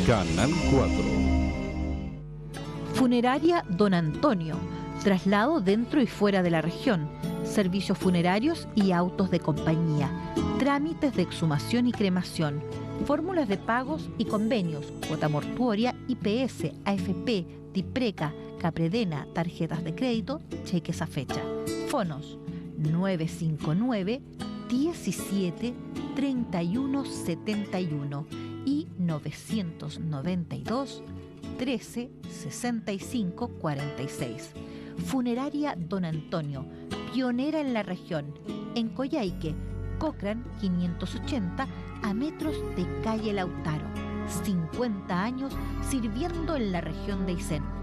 Canal 4. Funeraria Don Antonio. Traslado dentro y fuera de la región. Servicios funerarios y autos de compañía. Trámites de exhumación y cremación. Fórmulas de pagos y convenios. Cuota mortuoria, IPS, AFP, Tipreca, Capredena, tarjetas de crédito, cheques a fecha. Fonos 959 17 31 71 y 992 13 65 46. Funeraria Don Antonio, pionera en la región, en Coyhaique, Cochrane 580, a metros de calle Lautaro. 50 años sirviendo en la región de Aysén.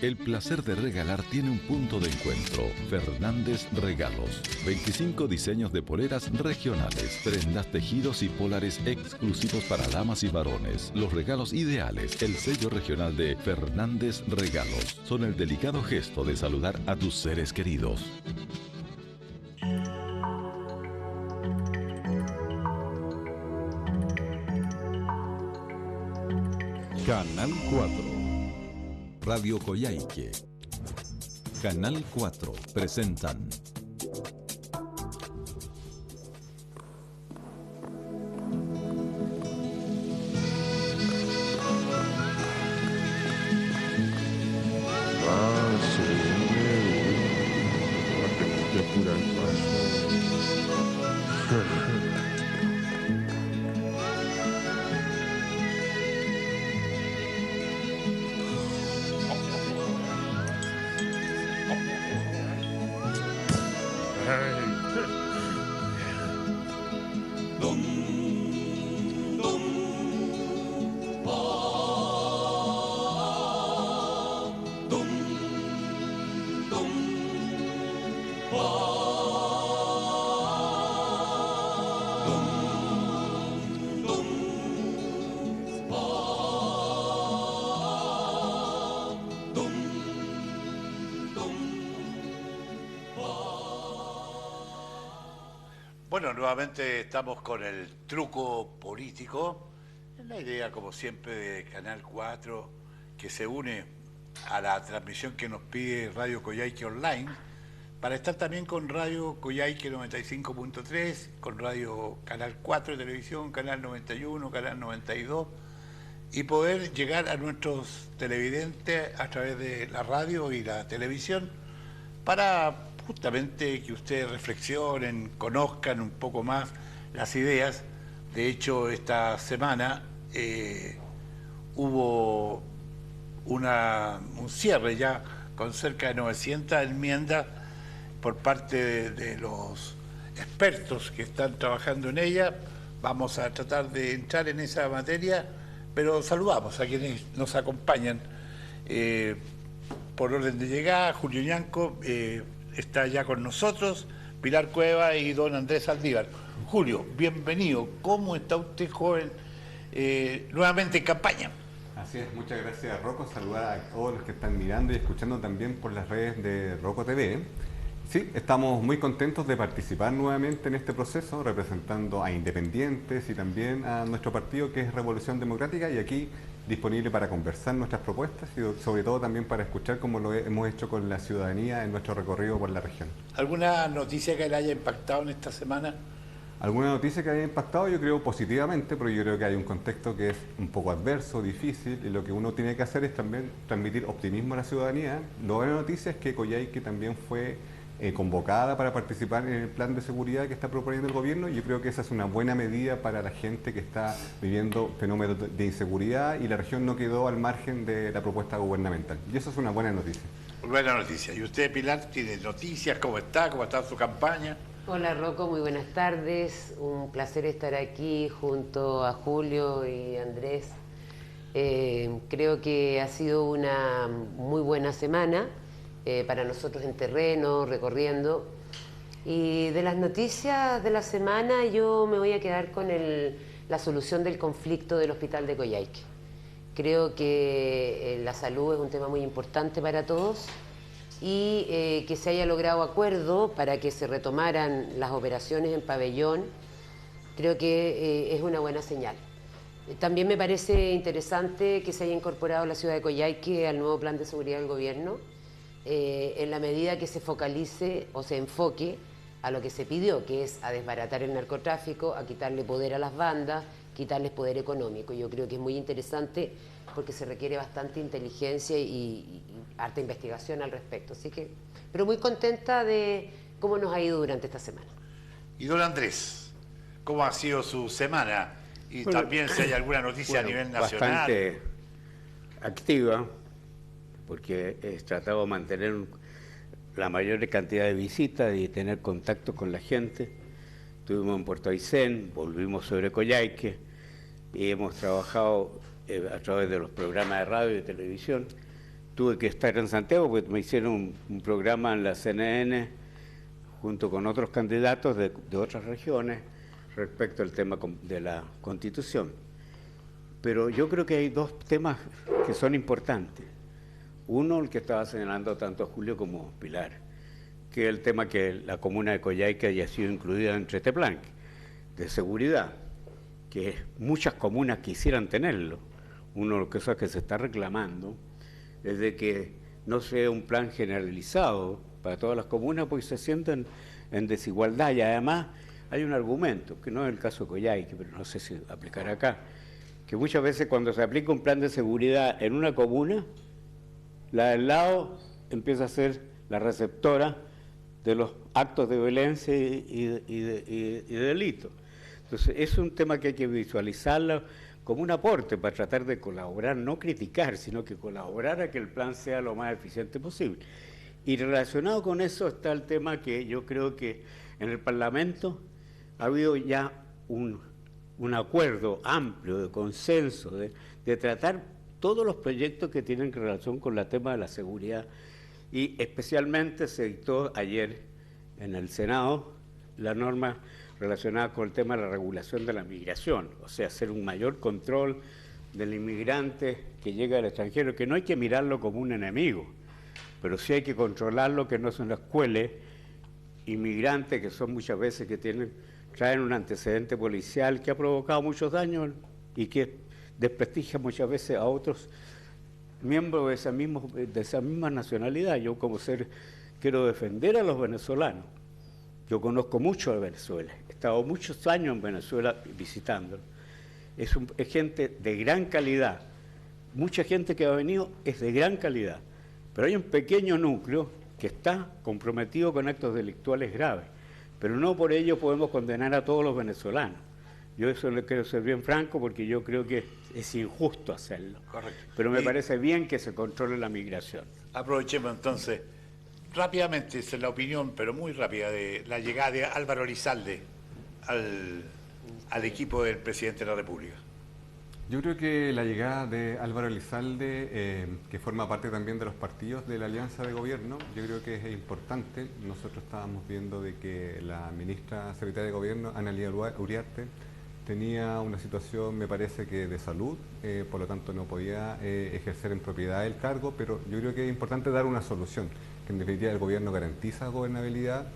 El placer de regalar tiene un punto de encuentro. Fernández Regalos. 25 diseños de poleras regionales, prendas, tejidos y polares exclusivos para damas y varones. Los regalos ideales, el sello regional de Fernández Regalos, son el delicado gesto de saludar a tus seres queridos. Canal 4. Radio Coyhaique. Canal 4 presentan Bueno, nuevamente estamos con el truco político. Es la idea, como siempre, de Canal 4, que se une a la transmisión que nos pide Radio Coyhaique Online, para estar también con Radio Coyhaique 95.3, con Radio Canal 4 de televisión, Canal 91, Canal 92, y poder llegar a nuestros televidentes a través de la radio y la televisión, para justamente que ustedes reflexionen, conozcan un poco más las ideas. De hecho, esta semana hubo un cierre ya con cerca de 900 enmiendas por parte de los expertos que están trabajando en ella. Vamos a tratar de entrar en esa materia, pero saludamos a quienes nos acompañan. Por orden de llegada, Julio Ñanco está ya con nosotros, Pilar Cueva y don Andrés Aldívar. Julio, bienvenido. ¿Cómo está usted, joven, nuevamente en campaña? Así es, muchas gracias, Rocco. Saludar a todos los que están mirando y escuchando también por las redes de Rocco TV. Sí, estamos muy contentos de participar nuevamente en este proceso, representando a independientes y también a nuestro partido, que es Revolución Democrática, y aquí disponible para conversar nuestras propuestas y sobre todo también para escuchar cómo lo hemos hecho con la ciudadanía en nuestro recorrido por la región. ¿Alguna noticia que le haya impactado en esta semana? Alguna noticia que haya impactado, yo creo positivamente, pero yo creo que hay un contexto que es un poco adverso, difícil, y lo que uno tiene que hacer es también transmitir optimismo a la ciudadanía. La buena noticia es que Coyhaique también fue convocada para participar en el plan de seguridad que está proponiendo el gobierno, y yo creo que esa es una buena medida para la gente que está viviendo fenómenos de inseguridad, y la región no quedó al margen de la propuesta gubernamental, y eso es una buena noticia. Buena noticia. ¿Y usted, Pilar, tiene noticias? ¿Cómo está? ¿Cómo está su campaña? Hola, Rocco, muy buenas tardes. Un placer estar aquí junto a Julio y Andrés. Creo que ha sido una muy buena semana para nosotros en terreno, recorriendo. Y de las noticias de la semana yo me voy a quedar con la solución del conflicto del hospital de Coyhaique. Creo que la salud es un tema muy importante para todos, y que se haya logrado acuerdo para que se retomaran las operaciones en pabellón, creo que es una buena señal. También me parece interesante que se haya incorporado la ciudad de Coyhaique al nuevo plan de seguridad del gobierno, en la medida que se focalice o se enfoque a lo que se pidió, que es a desbaratar el narcotráfico, a quitarle poder a las bandas, quitarles poder económico. Yo creo que es muy interesante porque se requiere bastante inteligencia y harta investigación al respecto. Así que, pero muy contenta de cómo nos ha ido durante esta semana. Y don Andrés, ¿cómo ha sido su semana? Y bueno, también si hay alguna noticia a nivel nacional. Bastante activa, porque he tratado de mantener la mayor cantidad de visitas y tener contacto con la gente. Estuvimos en Puerto Aysén, volvimos sobre Coyhaique y hemos trabajado a través de los programas de radio y televisión. Tuve que estar en Santiago porque me hicieron un programa en la CNN junto con otros candidatos de otras regiones respecto al tema de la Constitución. Pero yo creo que hay dos temas que son importantes. Uno, el que estaba señalando tanto Julio como Pilar, que es el tema que la comuna de Coyhaique haya sido incluida entre este plan de seguridad, que muchas comunas quisieran tenerlo. Una de las cosas que se está reclamando es de que no sea un plan generalizado para todas las comunas porque se sienten en desigualdad y además hay un argumento, que no es el caso de Coyhaique, pero no sé si aplicará acá, que muchas veces cuando se aplica un plan de seguridad en una comuna, la del lado empieza a ser la receptora de los actos de violencia y delito. Entonces, es un tema que hay que visualizarlo como un aporte para tratar de colaborar, no criticar, sino que colaborar a que el plan sea lo más eficiente posible. Y relacionado con eso está el tema que yo creo que en el Parlamento ha habido ya un acuerdo amplio de consenso, de tratar todos los proyectos que tienen relación con el tema de la seguridad y especialmente se dictó ayer en el Senado la norma relacionada con el tema de la regulación de la migración, o sea, hacer un mayor control del inmigrante que llega al extranjero, que no hay que mirarlo como un enemigo, pero sí hay que controlarlo, que no se nos cuele inmigrantes que son muchas veces que traen un antecedente policial que ha provocado muchos daños y que desprestigia muchas veces a otros miembros de esa misma nacionalidad. Yo como quiero defender a los venezolanos. Yo conozco mucho de Venezuela, he estado muchos años en Venezuela visitándolo. Es gente de gran calidad, mucha gente que ha venido es de gran calidad, pero hay un pequeño núcleo que está comprometido con actos delictuales graves, pero no por ello podemos condenar a todos los venezolanos. Yo eso le quiero ser bien franco porque yo creo que es injusto hacerlo. Correcto. Pero me parece bien que se controle la migración. Aprovechemos entonces rápidamente, esa es la opinión, pero muy rápida, de la llegada de Álvaro Elizalde al equipo del presidente de la República. Yo creo que la llegada de Álvaro Elizalde, que forma parte también de los partidos de la alianza de gobierno, yo creo que es importante. Nosotros estábamos viendo de que la ministra secretaria de Gobierno, Ana Lía Uriarte, tenía una situación, me parece que de salud, por lo tanto no podía ejercer en propiedad el cargo, pero yo creo que es importante dar una solución, que en definitiva el gobierno garantiza gobernabilidad.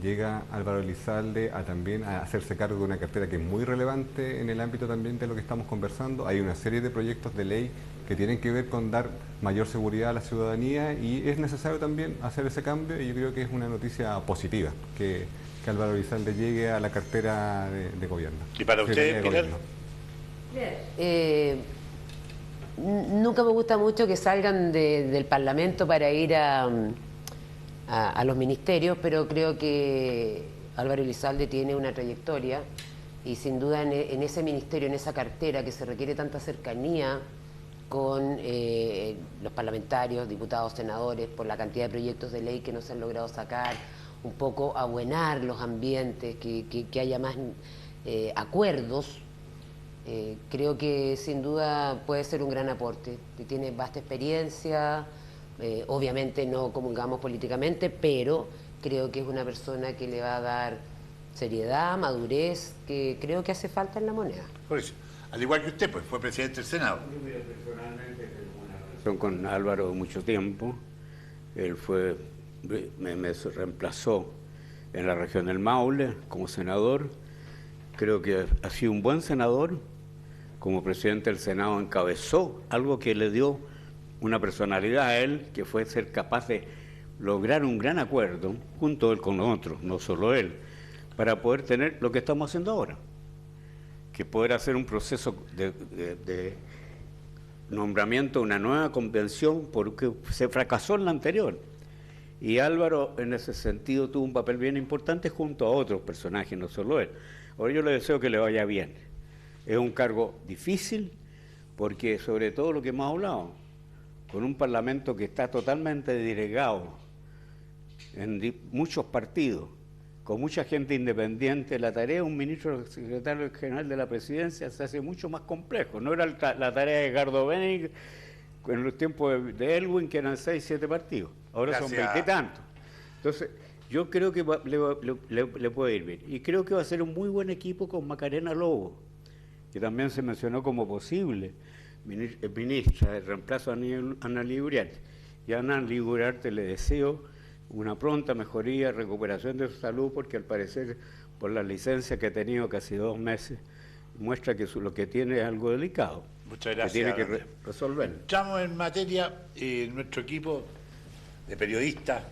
Llega Álvaro Elizalde también a hacerse cargo de una cartera que es muy relevante en el ámbito también de lo que estamos conversando. Hay una serie de proyectos de ley que tienen que ver con dar mayor seguridad a la ciudadanía y es necesario también hacer ese cambio y yo creo que es una noticia positiva que Álvaro Elizalde llegue a la cartera de gobierno. ¿Y para usted, Pilar? Nunca me gusta mucho que salgan del Parlamento para ir a los ministerios, pero creo que Álvaro Elizalde tiene una trayectoria y sin duda en ese ministerio, en esa cartera que se requiere tanta cercanía con los parlamentarios, diputados, senadores, por la cantidad de proyectos de ley que no se han logrado sacar, un poco abuenar los ambientes, que haya más acuerdos. Creo que sin duda puede ser un gran aporte. Tiene vasta experiencia. Obviamente no comulgamos políticamente, pero creo que es una persona que le va a dar seriedad, madurez, que creo que hace falta en la moneda. Por eso, al igual que usted, pues fue presidente del Senado. Yo personalmente tengo una relación con Álvaro mucho tiempo. Él me reemplazó en la región del Maule como senador. Creo que ha sido un buen senador, como presidente del Senado, encabezó algo que le dio una personalidad a él, que fue ser capaz de lograr un gran acuerdo, junto él con otros, no solo él, para poder tener lo que estamos haciendo ahora, que poder hacer un proceso de nombramiento de una nueva convención, porque se fracasó en la anterior. Y Álvaro, en ese sentido, tuvo un papel bien importante junto a otros personajes, no solo él. Ahora yo le deseo que le vaya bien. Es un cargo difícil, porque sobre todo lo que hemos hablado, con un Parlamento que está totalmente disgregado en muchos partidos, con mucha gente independiente, la tarea de un ministro secretario general de la Presidencia se hace mucho más complejo. No era la tarea de Edgardo Benning en los tiempos de Elwin, que eran 6, 7 partidos. Ahora Gracias. Son 20 y tantos. Entonces, yo creo que le puede ir bien. Y creo que va a ser un muy buen equipo con Macarena Lobo, que también se mencionó como posible ministra de reemplazo a Ana Uriarte. Y a Ana Uriarte le deseo una pronta mejoría, recuperación de su salud, porque al parecer, por la licencia que ha tenido casi 2 meses, muestra que lo que tiene es algo delicado. Muchas gracias. Que tiene que resolver. Entramos en materia. Nuestro equipo de periodistas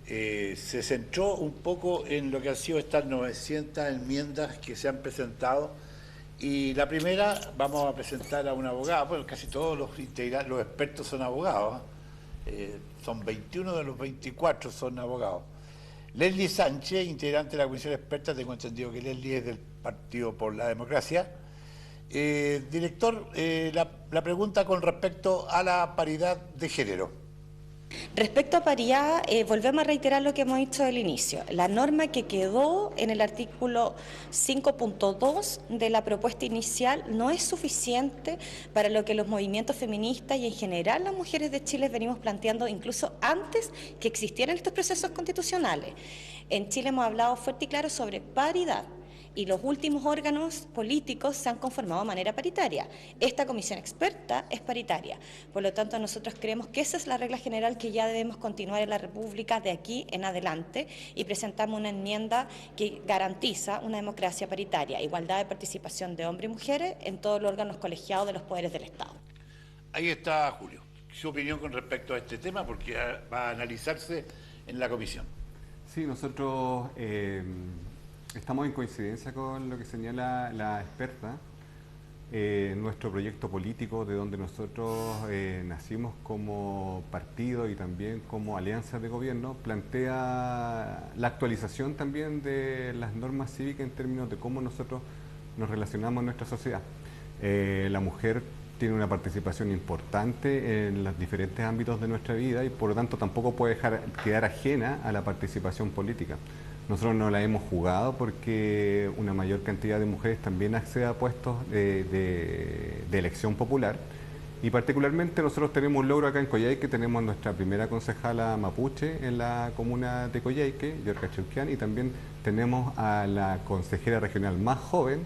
se centró un poco en lo que han sido estas 900 enmiendas que se han presentado. Y la primera, vamos a presentar a una abogada. Bueno, casi todos los expertos son abogados. Son 21 de los 24 son abogados. Leslie Sánchez, integrante de la comisión experta, tengo entendido que Leslie es del Partido por la Democracia. Director, la pregunta con respecto a la paridad de género. Respecto a paridad, volvemos a reiterar lo que hemos dicho al inicio. La norma que quedó en el artículo 5.2 de la propuesta inicial no es suficiente para lo que los movimientos feministas y en general las mujeres de Chile venimos planteando incluso antes que existieran estos procesos constitucionales. En Chile hemos hablado fuerte y claro sobre paridad. Y los últimos órganos políticos se han conformado de manera paritaria. Esta comisión experta es paritaria. Por lo tanto, nosotros creemos que esa es la regla general que ya debemos continuar en la República de aquí en adelante y presentamos una enmienda que garantiza una democracia paritaria, igualdad de participación de hombres y mujeres en todos los órganos colegiados de los poderes del Estado. Ahí está Julio. Su opinión con respecto a este tema, porque va a analizarse en la comisión. Sí, nosotros estamos en coincidencia con lo que señala la experta. Nuestro proyecto político, de donde nosotros nacimos como partido y también como alianza de gobierno, plantea la actualización también de las normas cívicas en términos de cómo nosotros nos relacionamos en nuestra sociedad. La mujer tiene una participación importante en los diferentes ámbitos de nuestra vida y por lo tanto tampoco puede quedar ajena a la participación política. Nosotros no la hemos jugado porque una mayor cantidad de mujeres también accede a puestos de elección popular y particularmente nosotros tenemos un logro acá en Coyhaique, tenemos nuestra primera concejala mapuche en la comuna de Coyhaique, Yorka Cheuquian, y también tenemos a la consejera regional más joven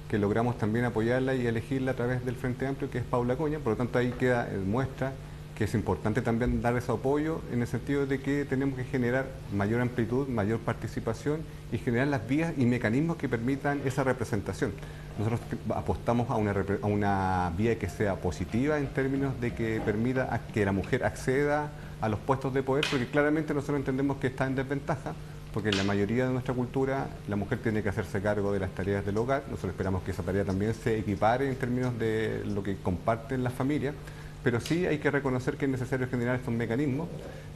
que logramos también apoyarla y elegirla a través del Frente Amplio, que es Paula Coña. Por lo tanto ahí queda muestra que es importante también dar ese apoyo en el sentido de que tenemos que generar mayor amplitud, mayor participación y generar las vías y mecanismos que permitan esa representación. Nosotros apostamos a una vía que sea positiva en términos de que permita que la mujer acceda a los puestos de poder, porque claramente nosotros entendemos que está en desventaja, porque en la mayoría de nuestra cultura la mujer tiene que hacerse cargo de las tareas del hogar. Nosotros esperamos que esa tarea también se equipare en términos de lo que comparten las familias. Pero sí hay que reconocer que es necesario generar estos mecanismos.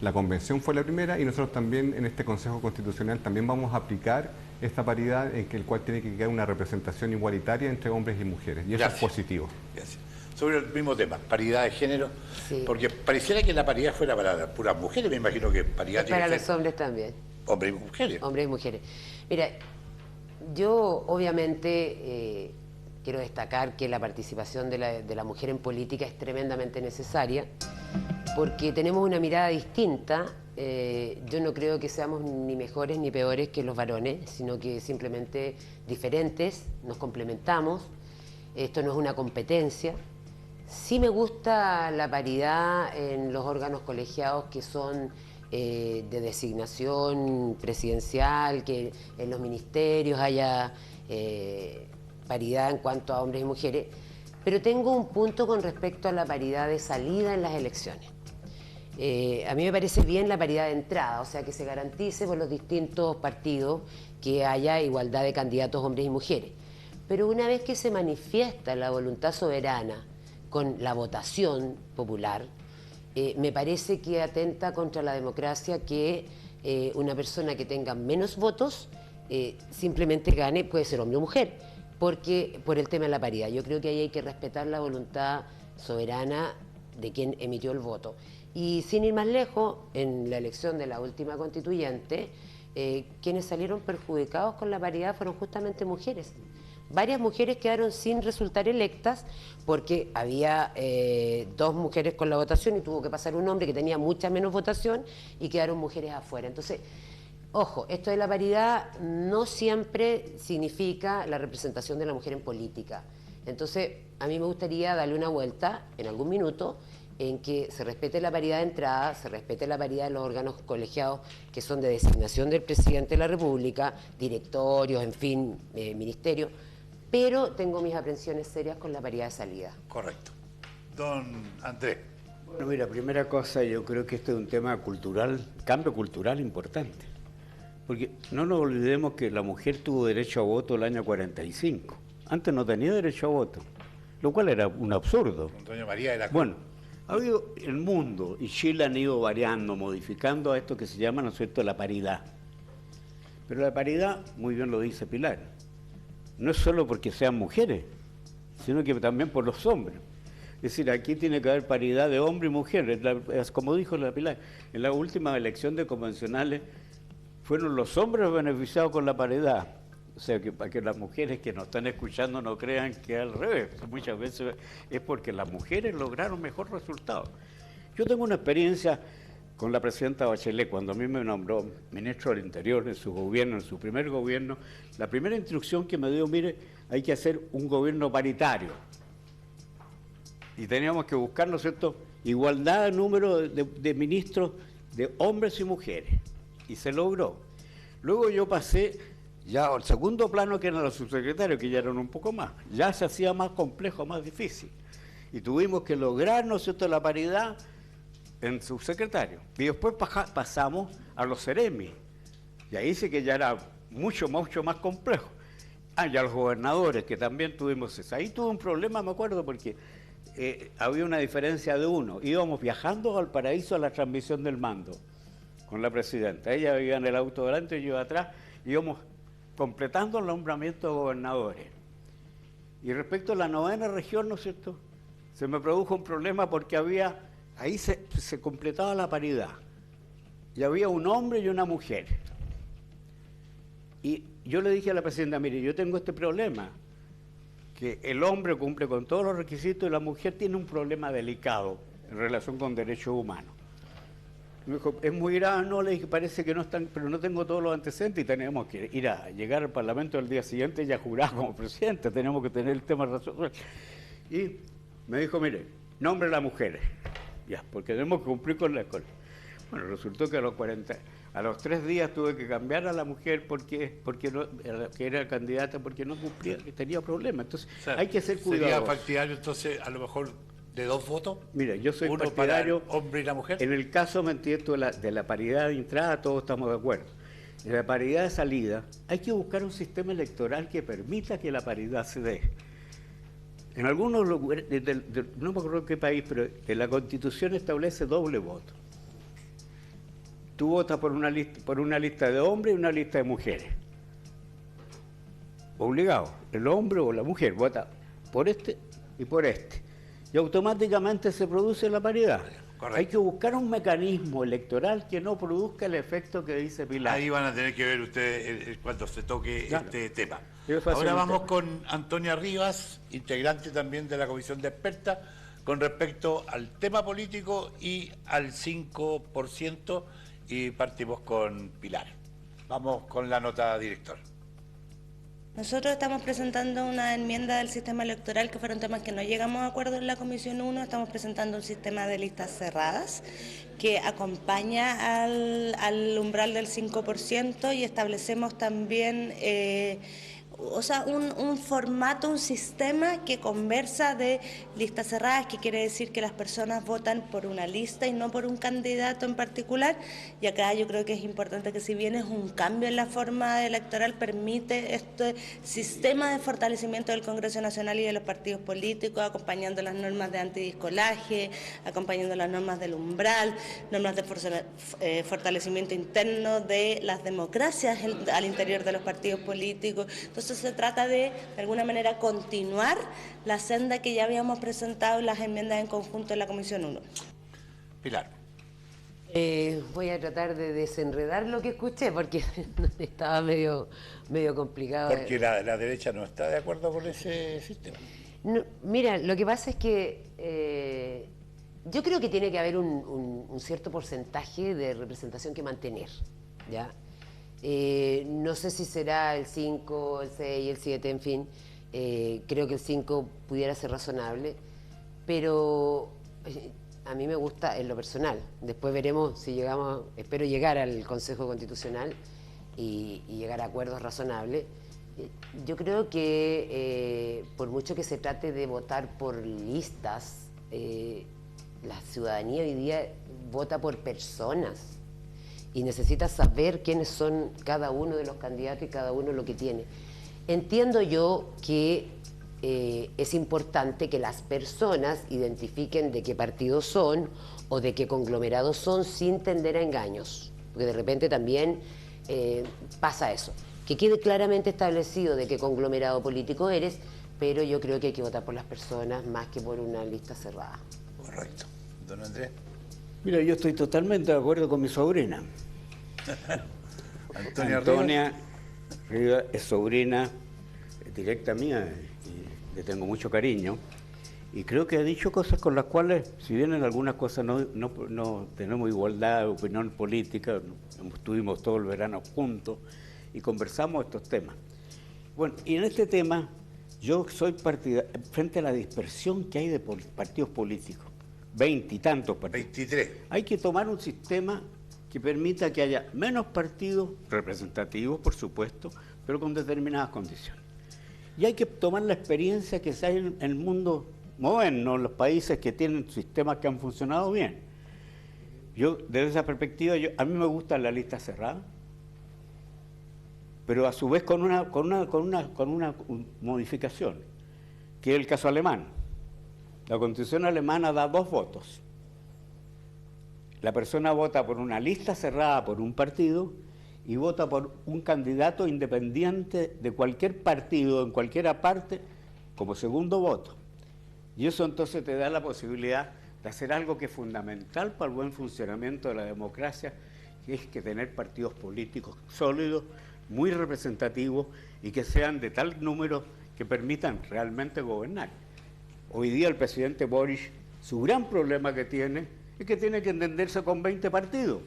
La convención fue la primera y nosotros también en este Consejo Constitucional también vamos a aplicar esta paridad en que el cual tiene que quedar una representación igualitaria entre hombres y mujeres. Y eso es positivo. Gracias. Sobre el mismo tema, paridad de género, Sí. porque pareciera que la paridad fuera para puras mujeres, me imagino que paridad Es tiene para que los ser hombres también, hombres y mujeres. hombres y mujeres. Mira, yo obviamente quiero destacar que la participación de la mujer en política es tremendamente necesaria porque tenemos una mirada distinta. Yo no creo que seamos ni mejores ni peores que los varones, sino que simplemente diferentes, nos complementamos. Esto no es una competencia. Sí me gusta la paridad en los órganos colegiados que son de designación presidencial, que en los ministerios haya paridad en cuanto a hombres y mujeres, Pero tengo un punto con respecto a la paridad de salida en las elecciones. A mí me parece bien la paridad de entrada, o sea, que se garantice por los distintos partidos que haya igualdad de candidatos hombres y mujeres. Pero una vez que se manifiesta la voluntad soberana con la votación popular, me parece que atenta contra la democracia que una persona que tenga menos votos simplemente gane, puede ser hombre o mujer, porque por el tema de la paridad. Yo creo que ahí hay que respetar la voluntad soberana de quien emitió el voto. Y sin ir más lejos, en la elección de la última constituyente, quienes salieron perjudicados con la paridad fueron justamente mujeres. Varias mujeres quedaron sin resultar electas porque había 2 mujeres con la votación y tuvo que pasar un hombre que tenía mucha menos votación y quedaron mujeres afuera. Entonces, ojo, esto de la paridad no siempre significa la representación de la mujer en política. Entonces, a mí me gustaría darle una vuelta en algún minuto en que se respete la paridad de entrada, se respete la paridad de los órganos colegiados que son de designación del presidente de la República, directorios, en fin, ministerios, pero tengo mis aprensiones serias con la paridad de salida. Correcto. Don Andrés. Bueno, mira, primera cosa, yo creo que este es un tema cultural, cambio cultural importante. Porque no nos olvidemos que la mujer tuvo derecho a voto el año 45. Antes no tenía derecho a voto, lo cual era un absurdo. Doña María era... Bueno, ha habido el mundo y Chile han ido variando, modificando a esto que se llama, ¿no es cierto?, la paridad. Pero la paridad, muy bien lo dice Pilar, no es solo porque sean mujeres, sino que también por los hombres. Es decir, aquí tiene que haber paridad de hombre y mujer. Como dijo la Pilar, en la última elección de convencionales fueron los hombres beneficiados con la paridad. O sea, que para que las mujeres que nos están escuchando no crean que al revés. Muchas veces es porque las mujeres lograron mejor resultado. Yo tengo una experiencia con la presidenta Bachelet, cuando a mí me nombró ministro del Interior en su gobierno, en su primer gobierno, la primera instrucción que me dio, mire, hay que hacer un gobierno paritario. Y teníamos que buscar, ¿no es cierto?, igualdad de número de ministros de hombres y mujeres. Y se logró. Luego yo pasé ya al segundo plano, que eran los subsecretarios, que ya eran un poco más. Ya se hacía más complejo, más difícil. Y tuvimos que lograr, ¿no es cierto?, la paridad en subsecretario. Y después pasamos a los seremi. Y ahí sí que ya era mucho más complejo. Y a los gobernadores, que también tuvimos eso. Ahí tuve un problema, me acuerdo, porque había una diferencia de uno. Íbamos viajando al Paraíso a la transmisión del mando con la presidenta. Ella iba en el auto delante y yo atrás. Íbamos completando el nombramiento de gobernadores. Y respecto a la 9ª región, ¿no es cierto?, se me produjo un problema porque ahí se completaba la paridad. Y había un hombre y una mujer. Y yo le dije a la presidenta, mire, yo tengo este problema, que el hombre cumple con todos los requisitos y la mujer tiene un problema delicado en relación con derechos humanos. Me dijo, es muy grave, no, le dije, parece que no están, pero no tengo todos los antecedentes y tenemos que llegar al Parlamento el día siguiente ya jurado como presidente, tenemos que tener el tema resuelto. Y me dijo, mire, nombre a las mujeres, ya, porque tenemos que cumplir con la escuela. Bueno, resultó que a los 3 días tuve que cambiar a la mujer porque no, que era candidata, porque no cumplía, que tenía problemas. Entonces, o sea, hay que ser cuidadosos. ¿Sería partidario entonces a lo mejor de 2 votos? Mira, yo soy uno partidario, para el hombre y la mujer. En el caso, me entiendo, de la paridad de entrada, todos estamos de acuerdo. En la paridad de salida, hay que buscar un sistema electoral que permita que la paridad se dé. En algunos lugares, no me acuerdo en qué país, pero en la Constitución establece doble voto. Tú votas por una lista de hombres y una lista de mujeres. Obligado. El hombre o la mujer vota por este y por este. Y automáticamente se produce la paridad. Correcto. Hay que buscar un mecanismo electoral que no produzca el efecto que dice Pilar. Ahí van a tener que ver ustedes cuando se toque este tema. Ahora vamos con Antonia Rivas, integrante también de la Comisión de Expertas, con respecto al tema político y al 5%, y partimos con Pilar. Vamos con la nota, director. Nosotros estamos presentando una enmienda del sistema electoral, que fueron temas que no llegamos a acuerdo en la Comisión 1. Estamos presentando un sistema de listas cerradas que acompaña al umbral del 5%, y establecemos también o sea, un formato, un sistema que conversa de listas cerradas, que quiere decir que las personas votan por una lista y no por un candidato en particular. Y acá yo creo que es importante que, si bien es un cambio en la forma electoral, permite este sistema de fortalecimiento del Congreso Nacional y de los partidos políticos, acompañando las normas de antidiscolaje, acompañando las normas del umbral, normas de fortalecimiento interno de las democracias al interior de los partidos políticos. Entonces se trata de alguna manera, continuar la senda que ya habíamos presentado en las enmiendas en conjunto en la Comisión 1. Pilar. Voy a tratar de desenredar lo que escuché, porque estaba medio complicado. Porque la derecha no está de acuerdo con ese sistema. No, mira, lo que pasa es que yo creo que tiene que haber un cierto porcentaje de representación que mantener, ¿ya? No sé si será el 5, el 6, el 7, en fin. Creo que el 5 pudiera ser razonable, pero a mí me gusta en lo personal. Después veremos si llegamos, espero llegar al Consejo Constitucional y llegar a acuerdos razonables. Yo creo que por mucho que se trate de votar por listas, la ciudadanía hoy día vota por personas. Y necesita saber quiénes son cada uno de los candidatos y cada uno lo que tiene. Entiendo yo que es importante que las personas identifiquen de qué partidos son o de qué conglomerados son, sin tender a engaños, porque de repente también pasa eso. Que quede claramente establecido de qué conglomerado político eres, pero yo creo que hay que votar por las personas más que por una lista cerrada. Correcto. Don Andrés. Mira, yo estoy totalmente de acuerdo con mi sobrina. Antonia Rivas es sobrina directa mía y le tengo mucho cariño. Y creo que ha dicho cosas con las cuales, si bien en algunas cosas no tenemos igualdad de opinión política, estuvimos todo el verano juntos y conversamos estos temas. Bueno, y en este tema yo soy partidario, frente a la dispersión que hay de partidos políticos, 20 y tantos partidos. 23. Hay que tomar un sistema que permita que haya menos partidos, representativos por supuesto, pero con determinadas condiciones. Y hay que tomar la experiencia que se hay en el mundo moderno, en los países que tienen sistemas que han funcionado bien. Yo, desde esa perspectiva, a mí me gusta la lista cerrada, pero a su vez con una modificación, que es el caso alemán. La Constitución alemana da 2 votos. La persona vota por una lista cerrada por un partido y vota por un candidato independiente de cualquier partido, en cualquier parte, como segundo voto. Y eso entonces te da la posibilidad de hacer algo que es fundamental para el buen funcionamiento de la democracia, que es que tener partidos políticos sólidos, muy representativos y que sean de tal número que permitan realmente gobernar. Hoy día el presidente Boric, su gran problema que tiene es que tiene que entenderse con 20 partidos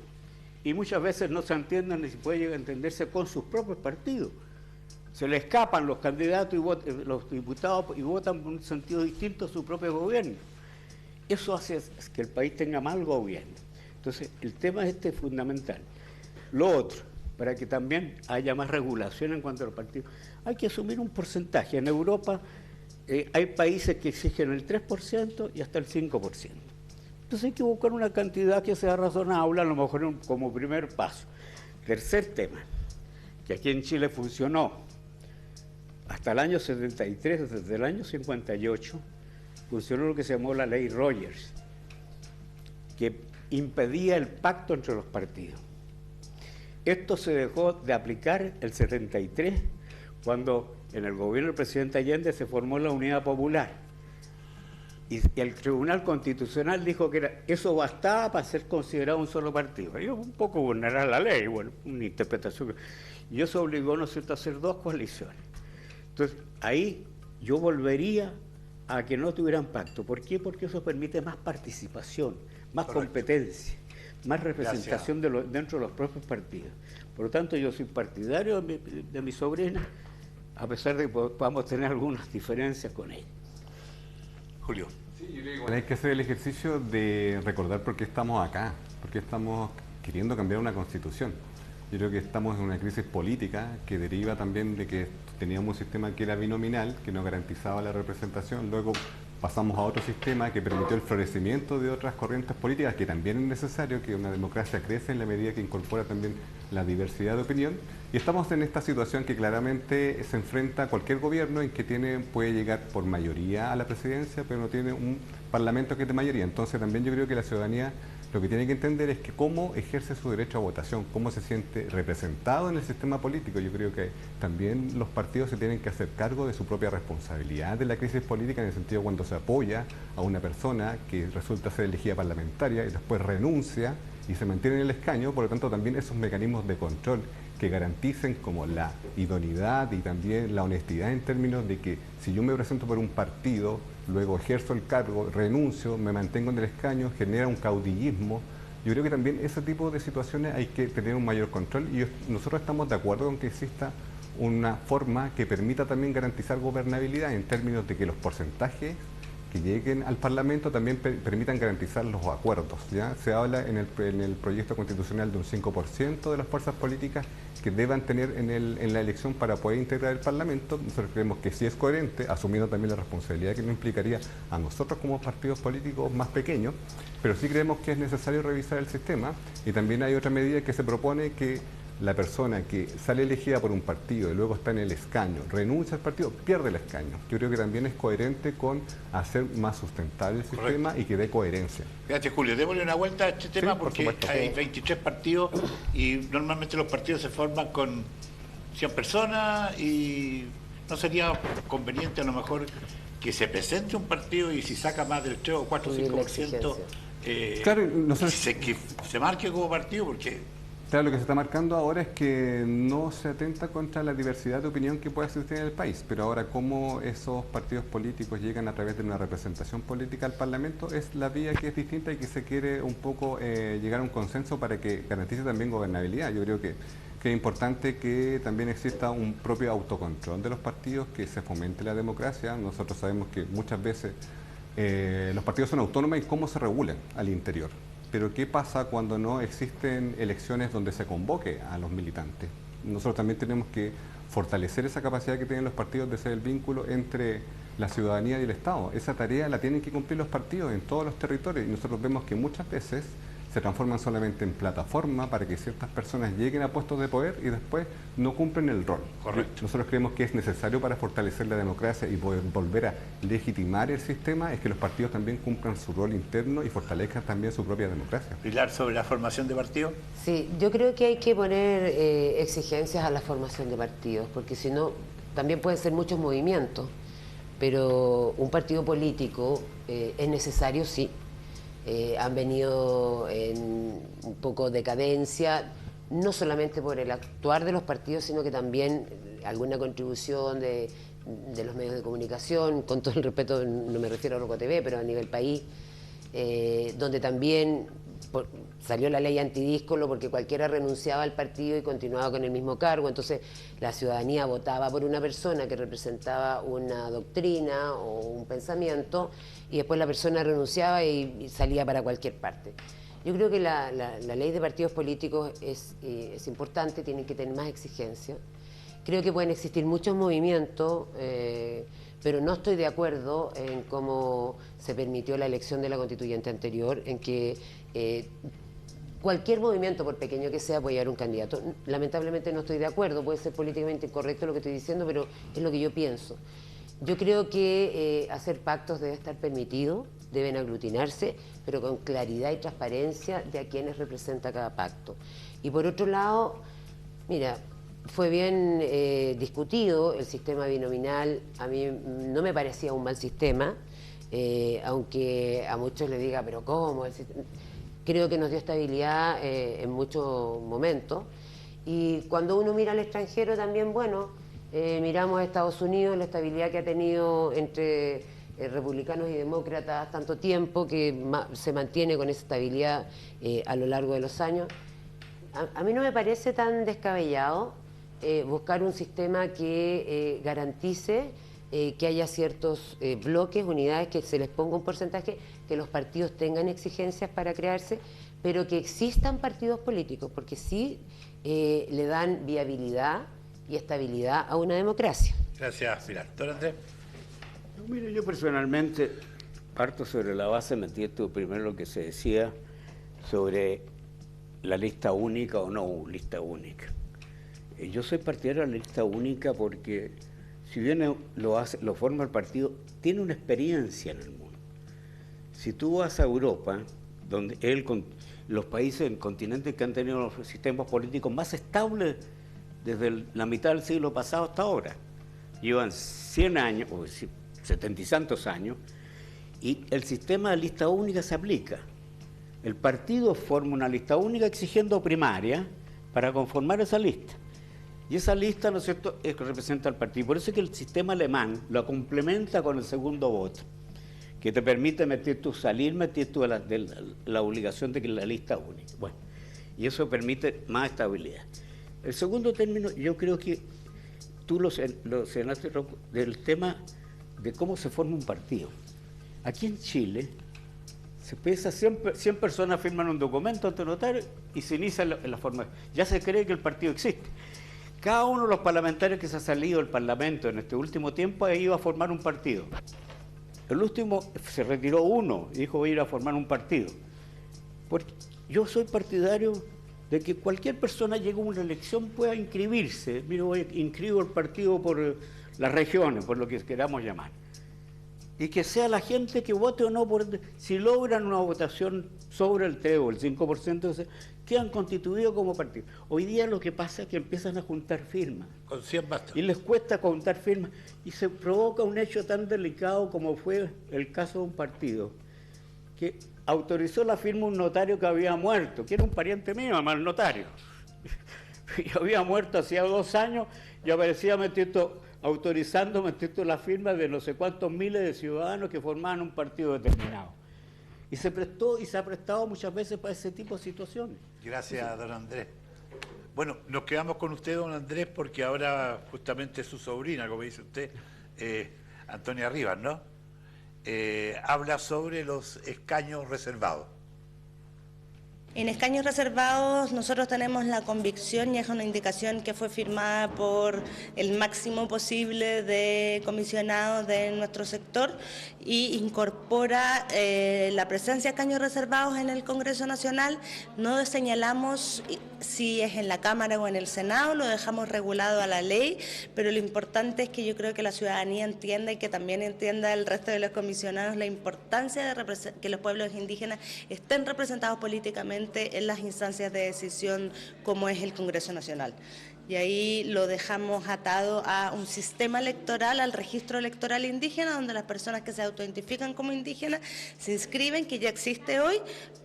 y muchas veces no se entienden ni se puede llegar a entenderse con sus propios partidos. Se le escapan los candidatos y los diputados y votan por un sentido distinto a su propio gobierno. Eso hace que el país tenga mal gobierno. Entonces, el tema este es fundamental. Lo otro, para que también haya más regulación en cuanto a los partidos, hay que asumir un porcentaje. En Europa hay países que exigen el 3% y hasta el 5%. Entonces hay que buscar una cantidad que sea razonable, a lo mejor como primer paso. Tercer tema, que aquí en Chile funcionó hasta el año 73, desde el año 58, funcionó lo que se llamó la ley Rogers, que impedía el pacto entre los partidos. Esto se dejó de aplicar el 73, cuando en el gobierno del presidente Allende se formó la Unidad Popular. Y el Tribunal Constitucional dijo que eso bastaba para ser considerado un solo partido. Y un poco vulnerar la ley, bueno, una interpretación. Y eso obligó, ¿no es cierto?, a hacer 2 coaliciones. Entonces, ahí yo volvería a que no tuvieran pacto. ¿Por qué? Porque eso permite más participación, más competencia, más representación dentro de los propios partidos. Por lo tanto, yo soy partidario de mi sobrina, a pesar de que podamos tener algunas diferencias con ella. Julio. Sí, yo digo, hay que hacer el ejercicio de recordar por qué estamos acá, por qué estamos queriendo cambiar una constitución. Yo creo que estamos en una crisis política que deriva también de que teníamos un sistema que era binominal, que no garantizaba la representación, luego pasamos a otro sistema que permitió el florecimiento de otras corrientes políticas, que también es necesario, que una democracia crece en la medida que incorpora también la diversidad de opinión, y estamos en esta situación que claramente se enfrenta a cualquier gobierno en que puede llegar por mayoría a la presidencia, pero no tiene un parlamento que es de mayoría. Entonces también yo creo que la ciudadanía lo que tiene que entender es que cómo ejerce su derecho a votación, cómo se siente representado en el sistema político. Yo creo que también los partidos se tienen que hacer cargo de su propia responsabilidad de la crisis política, en el sentido cuando se apoya a una persona que resulta ser elegida parlamentaria y después renuncia y se mantiene en el escaño. Por lo tanto, también esos mecanismos de control que garanticen como la idoneidad y también la honestidad en términos de que si yo me presento por un partido, luego ejerzo el cargo, renuncio, me mantengo en el escaño, genera un caudillismo. Yo creo que también ese tipo de situaciones hay que tener un mayor control, y nosotros estamos de acuerdo con que exista una forma que permita también garantizar gobernabilidad en términos de que los porcentajes que lleguen al Parlamento también permitan garantizar los acuerdos, ¿ya? Se habla en el proyecto constitucional de un 5% de las fuerzas políticas que deban tener en la elección para poder integrar el Parlamento. Nosotros creemos que sí es coherente, asumiendo también la responsabilidad que nos implicaría a nosotros como partidos políticos más pequeños, pero sí creemos que es necesario revisar el sistema, y también hay otra medida que se propone, que la persona que sale elegida por un partido y luego está en el escaño, renuncia al partido, pierde el escaño. Yo creo que también es coherente con hacer más sustentable el sistema y que dé coherencia. Fíjate, Julio, démosle una vuelta a este tema, porque hay 23 partidos y normalmente los partidos se forman con 100 personas, y no sería conveniente a lo mejor que se presente un partido y si saca más del 3 o 4 o 5%, claro, que se marque como partido, porque... Claro, lo que se está marcando ahora es que no se atenta contra la diversidad de opinión que puede existir en el país, pero ahora cómo esos partidos políticos llegan a través de una representación política al Parlamento es la vía que es distinta, y que se quiere un poco llegar a un consenso para que garantice también gobernabilidad. Yo creo que es importante que también exista un propio autocontrol de los partidos, que se fomente la democracia. Nosotros sabemos que muchas veces los partidos son autónomos y cómo se regulan al interior. Pero ¿qué pasa cuando no existen elecciones donde se convoque a los militantes? Nosotros también tenemos que fortalecer esa capacidad que tienen los partidos de ser el vínculo entre la ciudadanía y el Estado. Esa tarea la tienen que cumplir los partidos en todos los territorios, y nosotros vemos que muchas veces se transforman solamente en plataforma para que ciertas personas lleguen a puestos de poder y después no cumplen el rol. Correcto. Nosotros creemos que es necesario, para fortalecer la democracia y poder volver a legitimar el sistema, es que los partidos también cumplan su rol interno y fortalezcan también su propia democracia. Pilar, sobre la formación de partidos. Sí, yo creo que hay que poner exigencias a la formación de partidos, porque si no, también pueden ser muchos movimientos, pero un partido político es necesario, sí. Han venido en un poco decadencia, no solamente por el actuar de los partidos, sino que también alguna contribución de los medios de comunicación, con todo el respeto, no me refiero a Roco TV, pero a nivel país, donde también salió la ley antidíscolo, porque cualquiera renunciaba al partido y continuaba con el mismo cargo. Entonces la ciudadanía votaba por una persona que representaba una doctrina o un pensamiento, y después la persona renunciaba y salía para cualquier parte. Yo creo que la ley de partidos políticos es importante, tiene que tener más exigencia. Creo que pueden existir muchos movimientos, pero no estoy de acuerdo en cómo se permitió la elección de la constituyente anterior, en que cualquier movimiento, por pequeño que sea, puede llevar un candidato. Lamentablemente no estoy de acuerdo, puede ser políticamente incorrecto lo que estoy diciendo, pero es lo que yo pienso. Yo creo que hacer pactos debe estar permitido, deben aglutinarse, pero con claridad y transparencia de a quienes representa cada pacto. Y por otro lado, mira, fue bien discutido el sistema binominal. A mí no me parecía un mal sistema, aunque a muchos les diga, pero ¿cómo? Creo que nos dio estabilidad en muchos momentos. Y cuando uno mira al extranjero también, bueno, miramos a Estados Unidos, la estabilidad que ha tenido entre republicanos y demócratas tanto tiempo, que se mantiene con esa estabilidad a lo largo de los años. A mí no me parece tan descabellado buscar un sistema que garantice que haya ciertos bloques, unidades, que se les ponga un porcentaje, que los partidos tengan exigencias para crearse, pero que existan partidos políticos, porque sí le dan viabilidad y estabilidad a una democracia. Gracias, Pilar. Don Andrés. No, mire, yo personalmente parto sobre la base, metí esto primero lo que se decía sobre la lista única o no lista única. Yo soy partidario de la lista única porque, si bien lo forma el partido, tiene una experiencia en el mundo. Si tú vas a Europa, donde los países del continente que han tenido los sistemas políticos más estables desde la mitad del siglo pasado hasta ahora, llevan 100 años, o 70 y tantos años, y el sistema de lista única se aplica. El partido forma una lista única exigiendo primaria para conformar esa lista. Y esa lista, ¿no es cierto?, es que representa al partido. Por eso es que el sistema alemán lo complementa con el segundo voto, que te permite meter tú la obligación de que la lista única. Bueno, y eso permite más estabilidad. El segundo término, yo creo que tú lo señalaste del tema de cómo se forma un partido. Aquí en Chile se pesa 100 personas firman un documento ante el notario y se inicia la formación. Ya se cree que el partido existe. Cada uno de los parlamentarios que se ha salido del Parlamento en este último tiempo ha ido a formar un partido. El último se retiró uno y dijo voy a ir a formar un partido. Porque yo soy partidario de que cualquier persona llegue a una elección pueda inscribirse. Mira, inscribo el partido por las regiones, por lo que queramos llamar. Y que sea la gente que vote o no, si logran una votación sobre el 3 o el 5%, quedan constituidos como partido. Hoy día lo que pasa es que empiezan a juntar firmas. Con 100 basta. Y les cuesta juntar firmas. Y se provoca un hecho tan delicado como fue el caso de un partido, que autorizó la firma un notario que había muerto, que era un pariente mío, además el notario. Y había muerto hacía 2 años y aparecía autorizando la firma de no sé cuántos miles de ciudadanos que formaban un partido determinado. Y se ha prestado muchas veces para ese tipo de situaciones. Gracias, don Andrés. Bueno, nos quedamos con usted, don Andrés, porque ahora justamente su sobrina, como dice usted, Antonia Rivas, ¿no? Habla sobre los escaños reservados. En escaños reservados nosotros tenemos la convicción, y es una indicación que fue firmada por el máximo posible de comisionados de nuestro sector, y incorpora la presencia de escaños reservados en el Congreso Nacional. No señalamos si es en la Cámara o en el Senado, lo dejamos regulado a la ley, pero lo importante es que yo creo que la ciudadanía entienda, y que también entienda el resto de los comisionados, la importancia de que los pueblos indígenas estén representados políticamente en las instancias de decisión como es el Congreso Nacional. Y ahí lo dejamos atado a un sistema electoral, al registro electoral indígena, donde las personas que se autoidentifican como indígenas se inscriben, que ya existe hoy,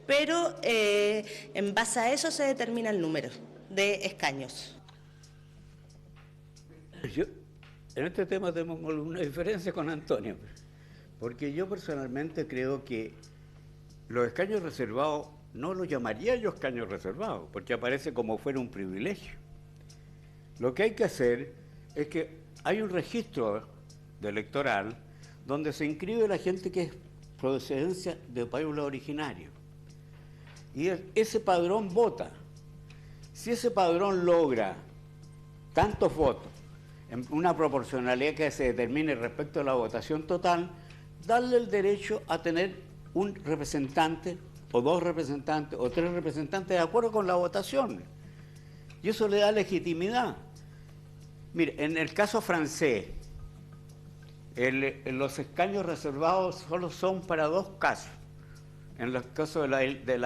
pero en base a eso se determina el número de escaños. En este tema tenemos una diferencia con Antonio, porque yo personalmente creo que los escaños reservados no los llamaría yo escaños reservados, porque aparece como fuera un privilegio. Lo que hay que hacer es que hay un registro electoral donde se inscribe la gente que es procedencia de pueblo originario. Y ese padrón vota. Si ese padrón logra tantos votos, en una proporcionalidad que se determine respecto a la votación total, darle el derecho a tener un representante, o 2 representantes, o 3 representantes, de acuerdo con la votación. Y eso le da legitimidad. Mire, en el caso francés, los escaños reservados solo son para 2 casos. En los casos de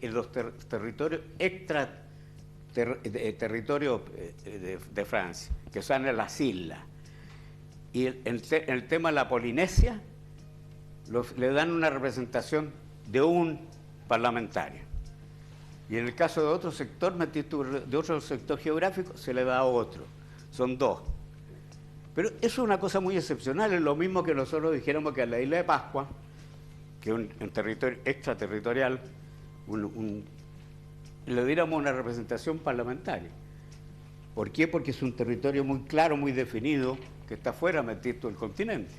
los territorios territorios de Francia, que son en las islas. Y el tema de la Polinesia, le dan una representación de un parlamentario. Y en el caso de otro sector, de otro sector geográfico, se le da a otro. Son 2. Pero eso es una cosa muy excepcional. Es lo mismo que nosotros dijéramos que a la isla de Pascua, que es un territorio extraterritorial, le diéramos una representación parlamentaria. ¿Por qué? Porque es un territorio muy claro, muy definido, que está fuera del continente.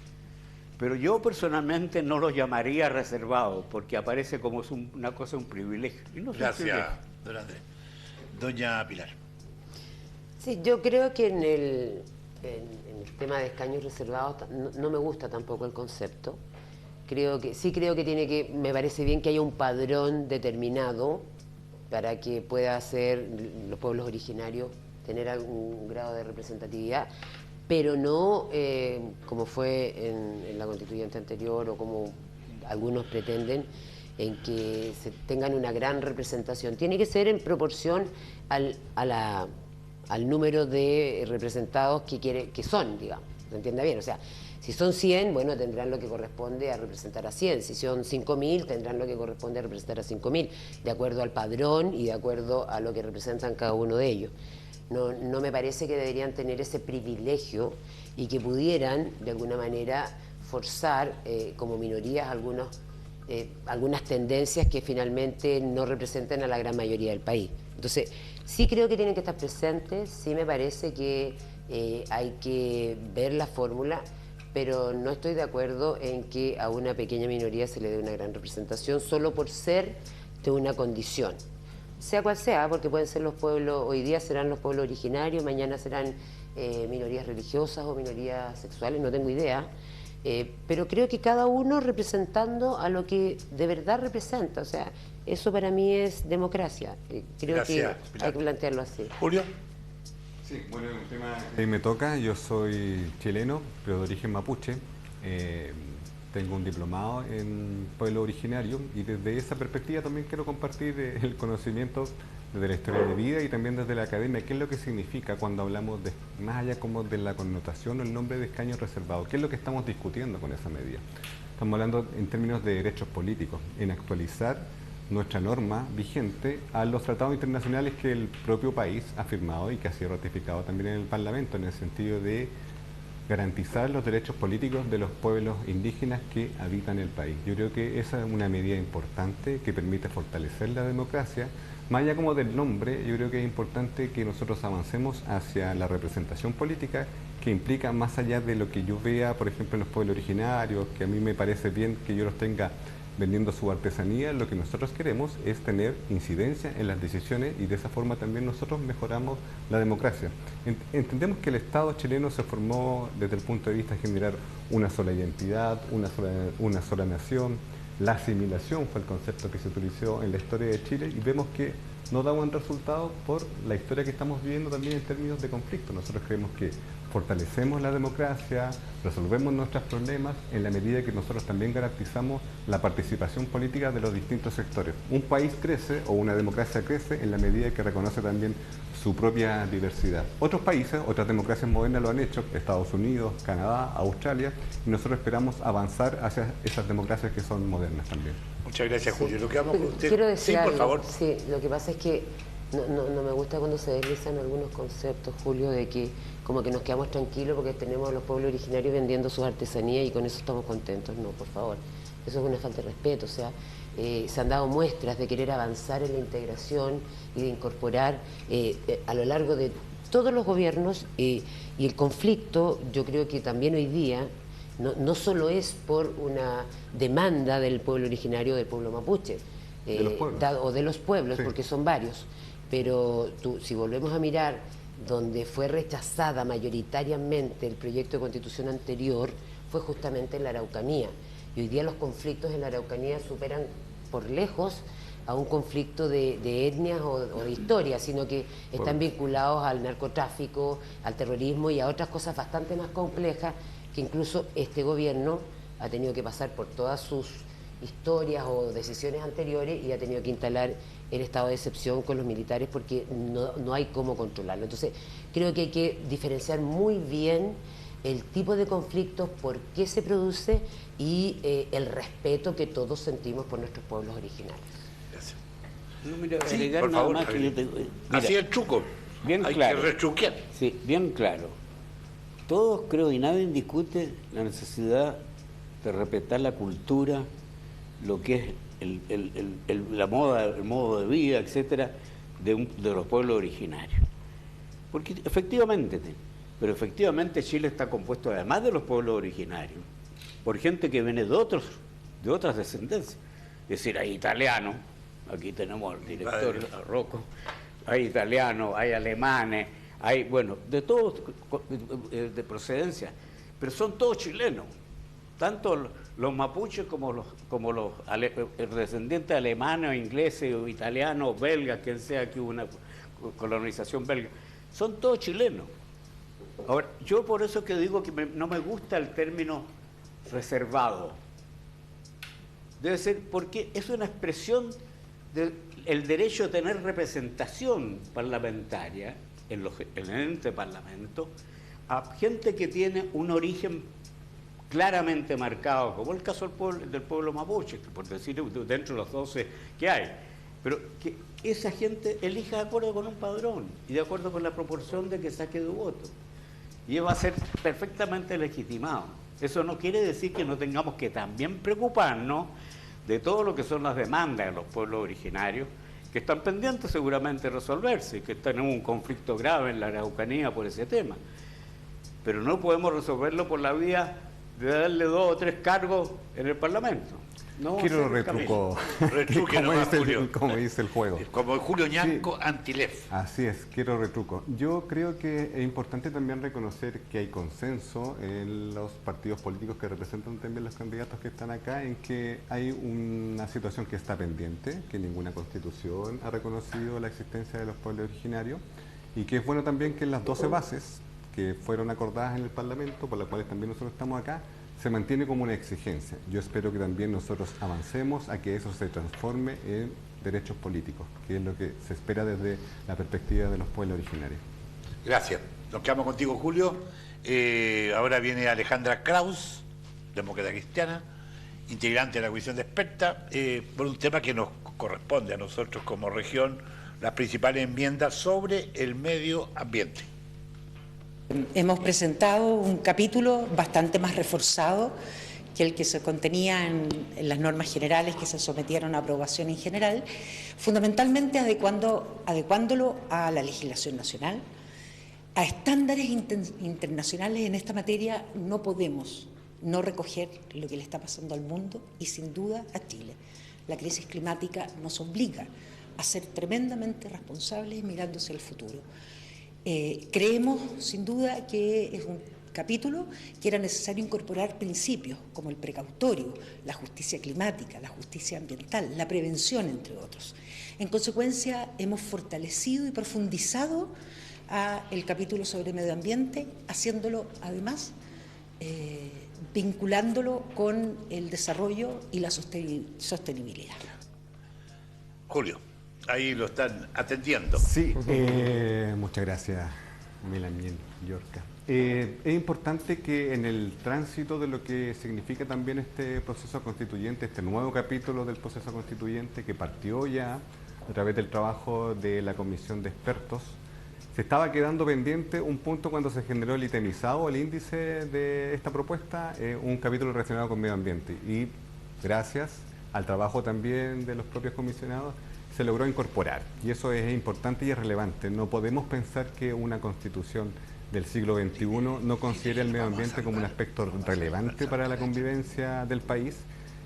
Pero yo personalmente no lo llamaría reservado, porque aparece como una cosa, un privilegio. Y no Gracias, don Andrés. Doña Pilar. Sí, yo creo que en el tema de escaños reservados no me gusta tampoco el concepto. Creo que tiene que, me parece bien que haya un padrón determinado para que pueda hacer los pueblos originarios tener algún grado de representatividad, pero no como fue en la constituyente anterior o como algunos pretenden, en que se tengan una gran representación. Tiene que ser en proporción al número de representados que son, digamos, ¿se entiende bien? O sea, si son 100, bueno, tendrán lo que corresponde a representar a 100. Si son 5.000, tendrán lo que corresponde a representar a 5.000, de acuerdo al padrón y de acuerdo a lo que representan cada uno de ellos. No me parece que deberían tener ese privilegio y que pudieran, de alguna manera, forzar como minorías algunas tendencias que finalmente no representen a la gran mayoría del país. Entonces, sí creo que tienen que estar presentes, sí me parece que hay que ver la fórmula, pero no estoy de acuerdo en que a una pequeña minoría se le dé una gran representación solo por ser de una condición. Sea cual sea, porque pueden ser los pueblos, hoy día serán los pueblos originarios, mañana serán minorías religiosas o minorías sexuales, no tengo idea, pero creo que cada uno representando a lo que de verdad representa, o sea, eso para mí es democracia. Creo Gracias, que Pilar. hay que plantearlo así. Julio. Sí, bueno, es un tema que me toca. Yo soy chileno, pero de origen mapuche. Tengo un diplomado en pueblo originario y desde esa perspectiva también quiero compartir el conocimiento desde la historia de vida y también desde la academia, qué es lo que significa cuando hablamos de, más allá como de la connotación o el nombre de escaño reservado, qué es lo que estamos discutiendo con esa medida. Estamos hablando en términos de derechos políticos, en actualizar nuestra norma vigente a los tratados internacionales que el propio país ha firmado y que ha sido ratificado también en el Parlamento, en el sentido de garantizar los derechos políticos de los pueblos indígenas que habitan el país. Yo creo que esa es una medida importante que permite fortalecer la democracia. Más allá como del nombre, yo creo que es importante que nosotros avancemos hacia la representación política que implica más allá de lo que yo vea, por ejemplo, en los pueblos originarios, que a mí me parece bien que yo los tenga vendiendo su artesanía. Lo que nosotros queremos es tener incidencia en las decisiones y de esa forma también nosotros mejoramos la democracia. Entendemos que el Estado chileno se formó desde el punto de vista de generar una sola identidad, una sola nación. La asimilación fue el concepto que se utilizó en la historia de Chile y vemos que no da buen resultado por la historia que estamos viviendo también en términos de conflicto. Nosotros creemos que fortalecemos la democracia, resolvemos nuestros problemas en la medida que nosotros también garantizamos la participación política de los distintos sectores. Un país crece o una democracia crece en la medida que reconoce también su propia diversidad. Otros países, otras democracias modernas lo han hecho, Estados Unidos, Canadá, Australia, y nosotros esperamos avanzar hacia esas democracias que son modernas también. Muchas gracias, Julio. Lo que vamos con usted. Quiero decir sí, por algo. favor. Sí, lo que pasa es que no me gusta cuando se deslizan algunos conceptos, Julio, de que como que nos quedamos tranquilos porque tenemos a los pueblos originarios vendiendo sus artesanías y con eso estamos contentos. No, por favor. Eso es una falta de respeto. O sea, se han dado muestras de querer avanzar en la integración y de incorporar a lo largo de todos los gobiernos y el conflicto, yo creo que también hoy día no solo es por una demanda del pueblo originario, del pueblo mapuche, o de los pueblos, sí, porque son varios, pero si volvemos a mirar donde fue rechazada mayoritariamente el proyecto de constitución anterior, fue justamente en la Araucanía. Y hoy día los conflictos en la Araucanía superan por lejos a un conflicto de etnias o de historia, sino que están vinculados al narcotráfico, al terrorismo y a otras cosas bastante más complejas que incluso este gobierno ha tenido que pasar por todas sus historias o decisiones anteriores y ha tenido que instalar el estado de excepción con los militares porque no hay cómo controlarlo. Entonces, creo que hay que diferenciar muy bien el tipo de conflictos, por qué se produce y el respeto que todos sentimos por nuestros pueblos originarios. Gracias. No, mira, Sí, agregar por nada favor, más que yo te- mira, así el truco. bien Hay claro. que retruquear. Sí, bien claro. Todos creo y nadie discute la necesidad de respetar la cultura, lo que es la moda, el modo de vida, etcétera, de los pueblos originarios. Porque efectivamente, Chile está compuesto, además de los pueblos originarios, por gente que viene de otras descendencias. Es decir, hay italianos, aquí tenemos al director Rocco, hay italianos, hay alemanes, hay, bueno, de todos, de procedencia, pero son todos chilenos, tanto los mapuches como los descendientes alemanes, ingleses, o italianos, belgas, quien sea que hubo una colonización belga, son todos chilenos. Ahora, yo por eso que digo que no me gusta el término reservado. Debe ser porque es una expresión del derecho a tener representación parlamentaria en el ente parlamento a gente que tiene un origen claramente marcado, como el caso del pueblo mapuche, que por decir dentro de los 12 que hay, pero que esa gente elija de acuerdo con un padrón y de acuerdo con la proporción de que saque de voto. Y va a ser perfectamente legitimado. Eso no quiere decir que no tengamos que también preocuparnos de todo lo que son las demandas de los pueblos originarios, que están pendientes seguramente de resolverse, que están en un conflicto grave en la Araucanía por ese tema. Pero no podemos resolverlo por la vía de darle 2 o 3 cargos en el Parlamento. No quiero retruco, como dice el juego. Como Julio Ñanco, sí. Antilef. Así es, quiero retruco. Yo creo que es importante también reconocer que hay consenso en los partidos políticos que representan también los candidatos que están acá, en que hay una situación que está pendiente, que ninguna constitución ha reconocido la existencia de los pueblos originarios, y que es bueno también que en las 12 bases que fueron acordadas en el Parlamento, por las cuales también nosotros estamos acá, se mantiene como una exigencia. Yo espero que también nosotros avancemos a que eso se transforme en derechos políticos, que es lo que se espera desde la perspectiva de los pueblos originarios. Gracias. Nos quedamos contigo, Julio. Ahora viene Alejandra Kraus, demócrata cristiana, integrante de la Comisión de Expertas, por un tema que nos corresponde a nosotros como región, las principales enmiendas sobre el medio ambiente. Hemos presentado un capítulo bastante más reforzado que el que se contenía en las normas generales que se sometieron a aprobación en general, fundamentalmente adecuándolo a la legislación nacional, a estándares internacionales en esta materia. No podemos no recoger lo que le está pasando al mundo y sin duda a Chile. La crisis climática nos obliga a ser tremendamente responsables mirándose al futuro. Creemos, sin duda, que es un capítulo que era necesario incorporar principios como el precautorio, la justicia climática, la justicia ambiental, la prevención, entre otros. En consecuencia, hemos fortalecido y profundizado el capítulo sobre medio ambiente, haciéndolo, además, vinculándolo con el desarrollo y la sostenibilidad. Julio. Ahí lo están atendiendo. Sí, muchas gracias, Melanie Yorca. Es importante que en el tránsito de lo que significa también este proceso constituyente, este nuevo capítulo del proceso constituyente que partió ya a través del trabajo de la Comisión de Expertos, se estaba quedando pendiente un punto cuando se generó el itemizado, el índice de esta propuesta, un capítulo relacionado con medio ambiente. Y gracias al trabajo también de los propios comisionados, se logró incorporar, y eso es importante y es relevante. No podemos pensar que una constitución del siglo XXI no considere el medio ambiente como un aspecto relevante para la convivencia del país,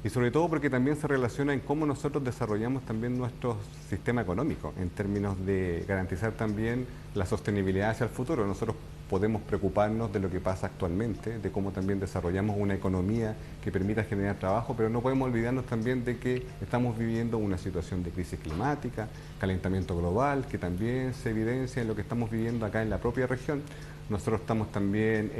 y sobre todo porque también se relaciona en cómo nosotros desarrollamos también nuestro sistema económico, en términos de garantizar también la sostenibilidad hacia el futuro. Nosotros podemos preocuparnos de lo que pasa actualmente, de cómo también desarrollamos una economía que permita generar trabajo, pero no podemos olvidarnos también de que estamos viviendo una situación de crisis climática, calentamiento global, que también se evidencia en lo que estamos viviendo acá en la propia región. Nosotros estamos también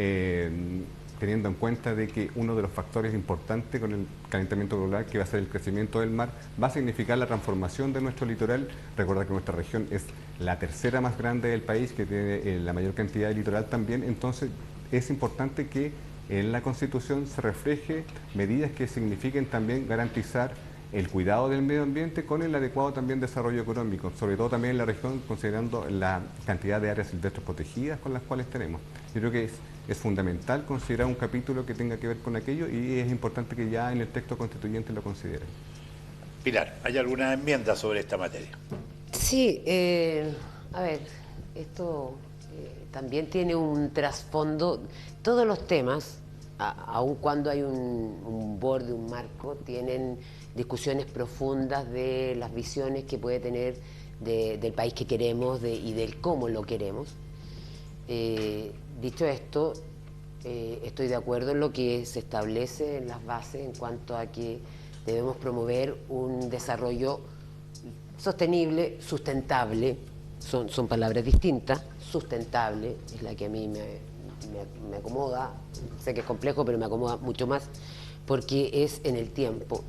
teniendo en cuenta de que uno de los factores importantes con el calentamiento global, que va a ser el crecimiento del mar, va a significar la transformación de nuestro litoral. Recuerda que nuestra región es la tercera más grande del país, que tiene la mayor cantidad de litoral también. Entonces es importante que en la Constitución se refleje medidas que signifiquen también garantizar el cuidado del medio ambiente con el adecuado también desarrollo económico, sobre todo también en la región, considerando la cantidad de áreas silvestres protegidas con las cuales tenemos. Yo creo que es fundamental considerar un capítulo que tenga que ver con aquello, y es importante que ya en el texto constituyente lo consideren. Pilar, ¿hay alguna enmienda sobre esta materia? Sí, a ver, esto también tiene un trasfondo. Todos los temas, aun cuando hay un borde, un marco, tienen discusiones profundas de las visiones que puede tener del país que queremos y del cómo lo queremos. Dicho esto, estoy de acuerdo en lo que se establece en las bases en cuanto a que debemos promover un desarrollo sostenible, sustentable, son palabras distintas, sustentable es la que a mí me acomoda, sé que es complejo, pero me acomoda mucho más porque es en el tiempo.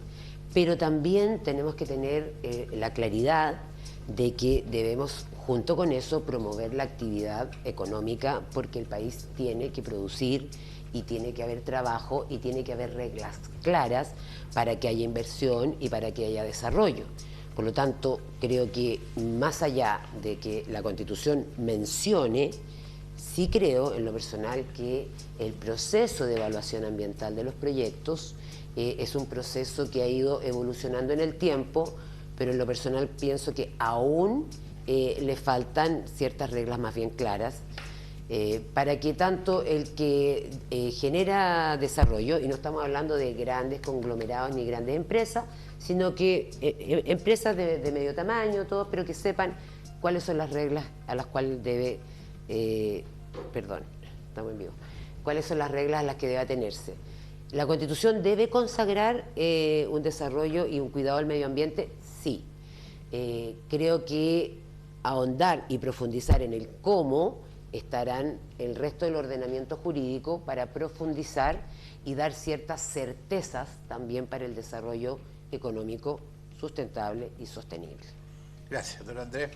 Pero también tenemos que tener la claridad de que debemos, junto con eso, promover la actividad económica, porque el país tiene que producir y tiene que haber trabajo y tiene que haber reglas claras para que haya inversión y para que haya desarrollo. Por lo tanto, creo que más allá de que la Constitución mencione, sí creo en lo personal que el proceso de evaluación ambiental de los proyectos es un proceso que ha ido evolucionando en el tiempo, pero en lo personal pienso que aún le faltan ciertas reglas más bien claras para que tanto el que genera desarrollo, y no estamos hablando de grandes conglomerados ni grandes empresas, sino que empresas de medio tamaño, todos, pero que sepan cuáles son las reglas a las cuales debe, estamos en vivo, cuáles son las reglas a las que debe atenerse. ¿La Constitución debe consagrar un desarrollo y un cuidado del medio ambiente? Sí. Creo que ahondar y profundizar en el cómo estarán el resto del ordenamiento jurídico para profundizar y dar ciertas certezas también para el desarrollo económico sustentable y sostenible. Gracias, don Andrés.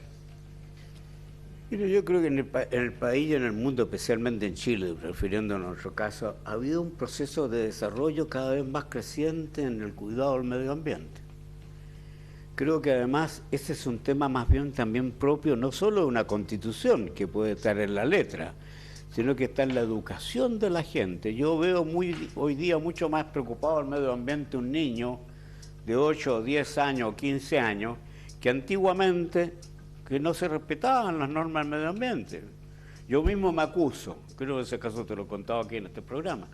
Mire, yo creo que en el país y en el mundo, especialmente en Chile, refiriéndonos a nuestro caso, ha habido un proceso de desarrollo cada vez más creciente en el cuidado del medio ambiente. Creo que además ese es un tema más bien también propio, no solo de una constitución que puede estar en la letra, sino que está en la educación de la gente. Yo veo hoy día mucho más preocupado el medio ambiente un niño de 8, 10 años o 15 años que antiguamente, que no se respetaban las normas del medio ambiente. Yo mismo me acuso, creo que ese caso te lo he contado aquí en este programa,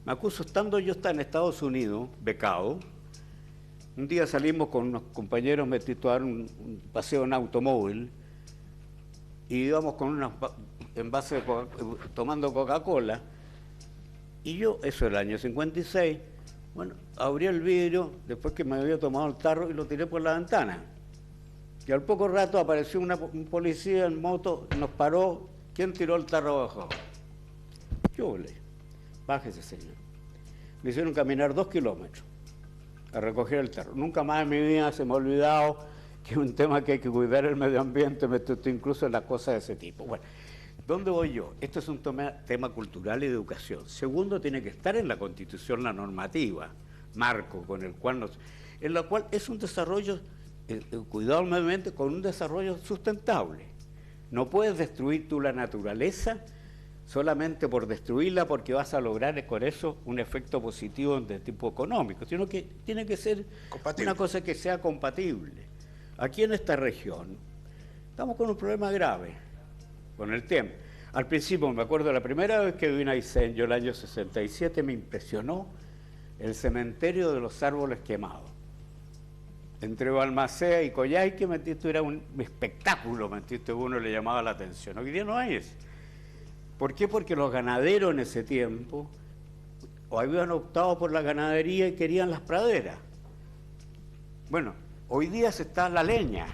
me acuso estando yo en Estados Unidos, becado. Un día salimos con unos compañeros, me titularon un paseo en automóvil y íbamos con unos envases tomando Coca-Cola y yo, eso era el año 56, bueno, abrí el vidrio después que me había tomado el tarro y lo tiré por la ventana. Y al poco rato apareció un policía en moto, nos paró. ¿Quién tiró el tarro abajo? Yo le bájese, señor. Me hicieron caminar 2 kilómetros a recoger el tarro. Nunca más en mi vida se me ha olvidado que es un tema que hay que cuidar el medio ambiente, incluso en las cosas de ese tipo. Bueno, ¿dónde voy yo? Esto es un tema cultural y de educación. Segundo, tiene que estar en la Constitución la normativa, marco, con el cual en la cual es un desarrollo, el cuidado del medio ambiente con un desarrollo sustentable. No puedes destruir tú la naturaleza solamente por destruirla porque vas a lograr con eso un efecto positivo de tipo económico, sino que tiene que ser compatible. Una cosa que sea compatible. Aquí en esta región estamos con un problema grave con el tema. Al principio, me acuerdo la primera vez que vine a Aysén, yo el año 67, me impresionó el cementerio de los árboles quemados. Entre Balmaceda y Coyhaique, era un espectáculo, uno le llamaba la atención. Hoy día no hay eso. ¿Por qué? Porque los ganaderos en ese tiempo habían optado por la ganadería y querían las praderas. Bueno, hoy día se está la leña.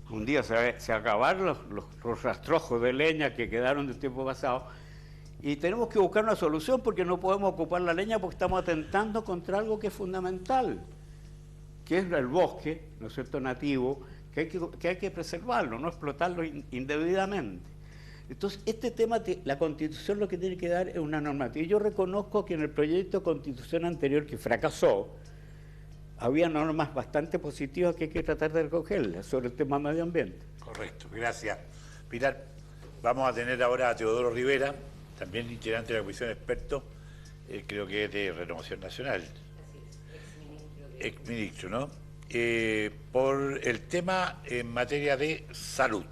Un día se acabaron los rastrojos de leña que quedaron del tiempo pasado y tenemos que buscar una solución porque no podemos ocupar la leña porque estamos atentando contra algo que es fundamental, que es el bosque, ¿no es cierto?, nativo, que hay que preservarlo, no explotarlo indebidamente. Entonces, este tema, la Constitución lo que tiene que dar es una normativa. Y yo reconozco que en el proyecto de Constitución anterior, que fracasó, había normas bastante positivas que hay que tratar de recogerlas sobre el tema medio ambiente. Correcto, gracias. Pilar, vamos a tener ahora a Teodoro Rivera, también integrante de la Comisión de Expertos, creo que es de Renovación Nacional. Exministro, ¿no? Por el tema en materia de salud.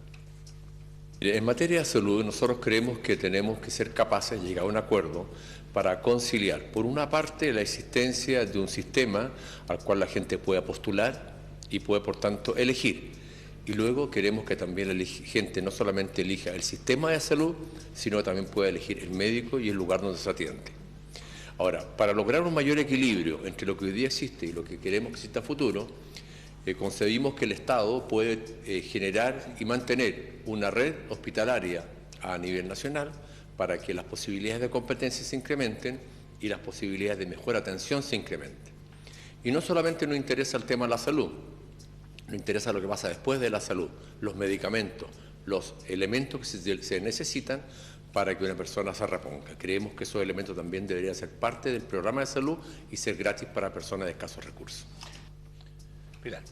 En materia de salud, nosotros creemos que tenemos que ser capaces de llegar a un acuerdo para conciliar, por una parte, la existencia de un sistema al cual la gente pueda postular y puede, por tanto, elegir. Y luego queremos que también la gente no solamente elija el sistema de salud, sino que también pueda elegir el médico y el lugar donde se atiende. Ahora, para lograr un mayor equilibrio entre lo que hoy día existe y lo que queremos que exista a futuro, concebimos que el Estado puede generar y mantener una red hospitalaria a nivel nacional para que las posibilidades de competencia se incrementen y las posibilidades de mejor atención se incrementen. Y no solamente nos interesa el tema de la salud, nos interesa lo que pasa después de la salud, los medicamentos, los elementos que se necesitan para que una persona se reponga. Creemos que esos elementos también deberían ser parte del programa de salud y ser gratis para personas de escasos recursos. Pilar.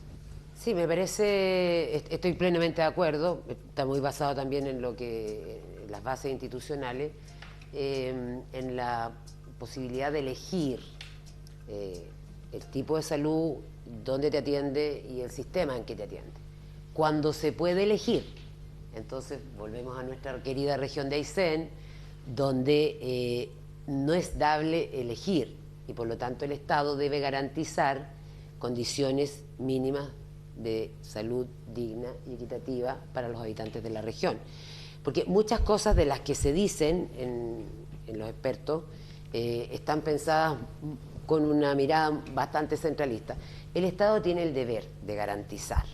Sí, me parece, estoy plenamente de acuerdo, está muy basado también en lo que las bases institucionales, en la posibilidad de elegir el tipo de salud, dónde te atiende y el sistema en que te atiende. Cuando se puede elegir, entonces volvemos a nuestra querida región de Aysén, donde no es dable elegir y por lo tanto el Estado debe garantizar condiciones mínimas de salud digna y equitativa para los habitantes de la región. Porque muchas cosas de las que se dicen en los expertos están pensadas con una mirada bastante centralista. El Estado tiene el deber de garantizar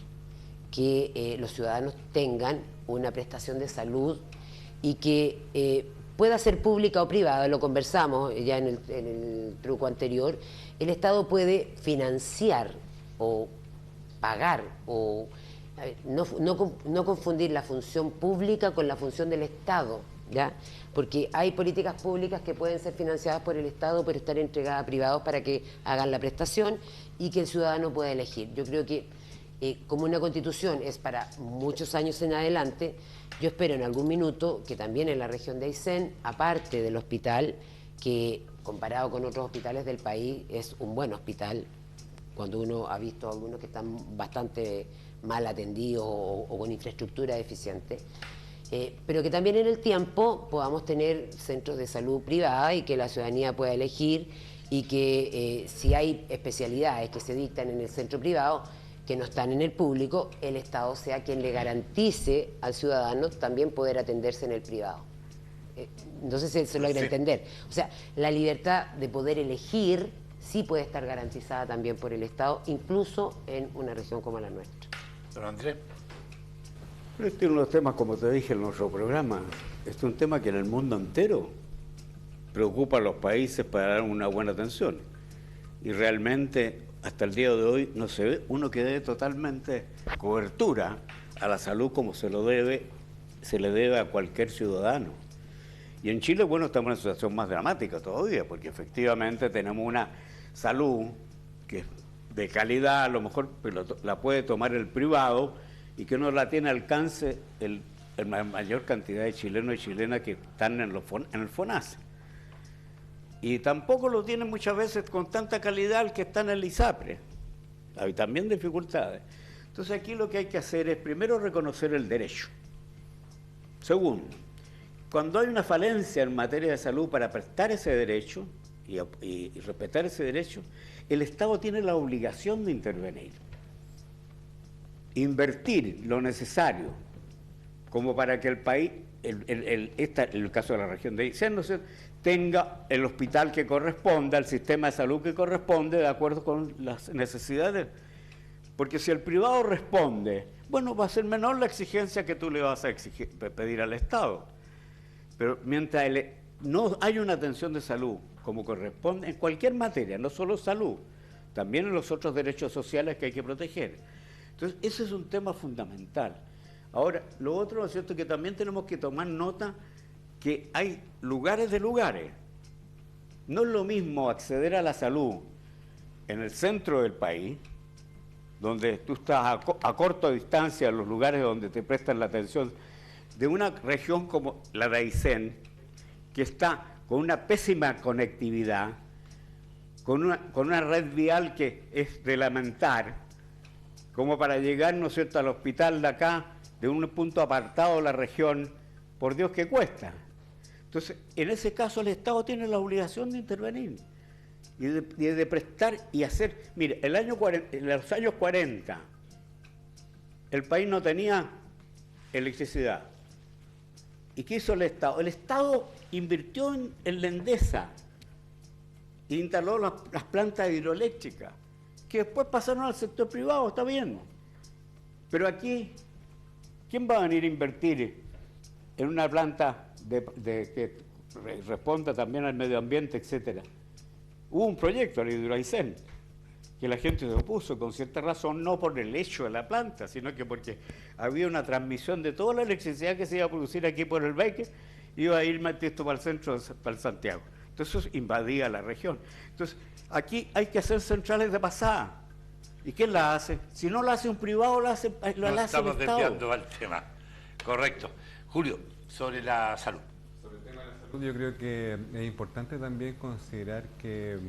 que los ciudadanos tengan una prestación de salud y que pueda ser pública o privada, lo conversamos ya en el truco anterior. El Estado puede financiar o pagar o no confundir la función pública con la función del Estado, ¿ya? Porque hay políticas públicas que pueden ser financiadas por el Estado pero estar entregadas a privados para que hagan la prestación y que el ciudadano pueda elegir. Yo creo que como una constitución es para muchos años en adelante, yo espero en algún minuto que también en la región de Aysén, aparte del hospital, que comparado con otros hospitales del país es un buen hospital, cuando uno ha visto algunos que están bastante mal atendidos o con infraestructura deficiente, pero que también en el tiempo podamos tener centros de salud privada y que la ciudadanía pueda elegir y que si hay especialidades que se dictan en el centro privado que no están en el público, el Estado sea quien le garantice al ciudadano también poder atenderse en el privado. No sé si se logra entender. O sea, la libertad de poder elegir sí puede estar garantizada también por el Estado, incluso en una región como la nuestra. Don Andrés. Este es uno de los temas, como te dije en nuestro programa, es un tema que en el mundo entero preocupa a los países para dar una buena atención. Y realmente, hasta el día de hoy, no se ve uno que dé totalmente cobertura a la salud como se le debe a cualquier ciudadano. Y en Chile, bueno, estamos en una situación más dramática todavía, porque efectivamente tenemos una salud que es de calidad, a lo mejor la puede tomar el privado y que no la tiene al alcance la mayor cantidad de chilenos y chilenas que están en el FONASA. Y tampoco lo tienen muchas veces con tanta calidad el que está en el ISAPRE. Hay también dificultades. Entonces aquí lo que hay que hacer es primero reconocer el derecho. Segundo, cuando hay una falencia en materia de salud para prestar ese derecho y respetar ese derecho, el Estado tiene la obligación de intervenir. Invertir lo necesario como para que el país, el caso de la región de Aysén, ¿no sé?, tenga el hospital que corresponda, el sistema de salud que corresponde, de acuerdo con las necesidades. Porque si el privado responde, bueno, va a ser menor la exigencia que tú le vas a pedir al Estado. Pero mientras no hay una atención de salud como corresponde, en cualquier materia, no solo salud, también en los otros derechos sociales que hay que proteger. Entonces, ese es un tema fundamental. Ahora, lo otro, es cierto, que también tenemos que tomar nota que hay lugares de lugares. No es lo mismo acceder a la salud en el centro del país, donde tú estás a corta distancia, en los lugares donde te prestan la atención, de una región como la de Aysén, que está con una pésima conectividad, con una red vial que es de lamentar, como para llegar, ¿no es cierto?, al hospital de acá, de un punto apartado de la región, por Dios que cuesta. Entonces, en ese caso el Estado tiene la obligación de intervenir y de prestar y hacer. Mire, en los años 40, el país no tenía electricidad. ¿Y qué hizo el Estado? El Estado invirtió en la Endesa e instaló las plantas hidroeléctricas, que después pasaron al sector privado, está bien. Pero aquí, ¿quién va a venir a invertir en una planta que responda también al medio ambiente, etcétera? Hubo un proyecto, el Hidroaicén, que la gente se opuso con cierta razón, no por el hecho de la planta, sino que porque había una transmisión de toda la electricidad que se iba a producir aquí por el Beque, iba a ir esto para el centro, para el Santiago. Entonces eso invadía la región. Entonces aquí hay que hacer centrales de pasada. ¿Y quién la hace? Si no la hace un privado, la hace el Estado. Estamos desviando al tema. Correcto. Julio, sobre la salud. Sobre el tema de la salud, yo creo que es importante también considerar que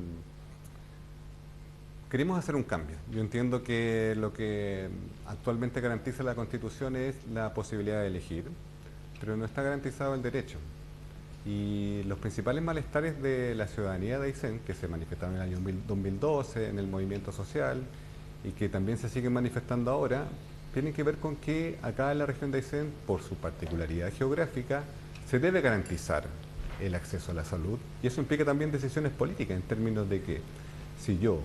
queremos hacer un cambio. Yo entiendo que lo que actualmente garantiza la Constitución es la posibilidad de elegir, pero no está garantizado el derecho. Y los principales malestares de la ciudadanía de Aysén, que se manifestaron en el año 2012, en el movimiento social, y que también se siguen manifestando ahora, tienen que ver con que acá en la región de Aysén, por su particularidad geográfica, se debe garantizar el acceso a la salud, y eso implica también decisiones políticas en términos de que si yo,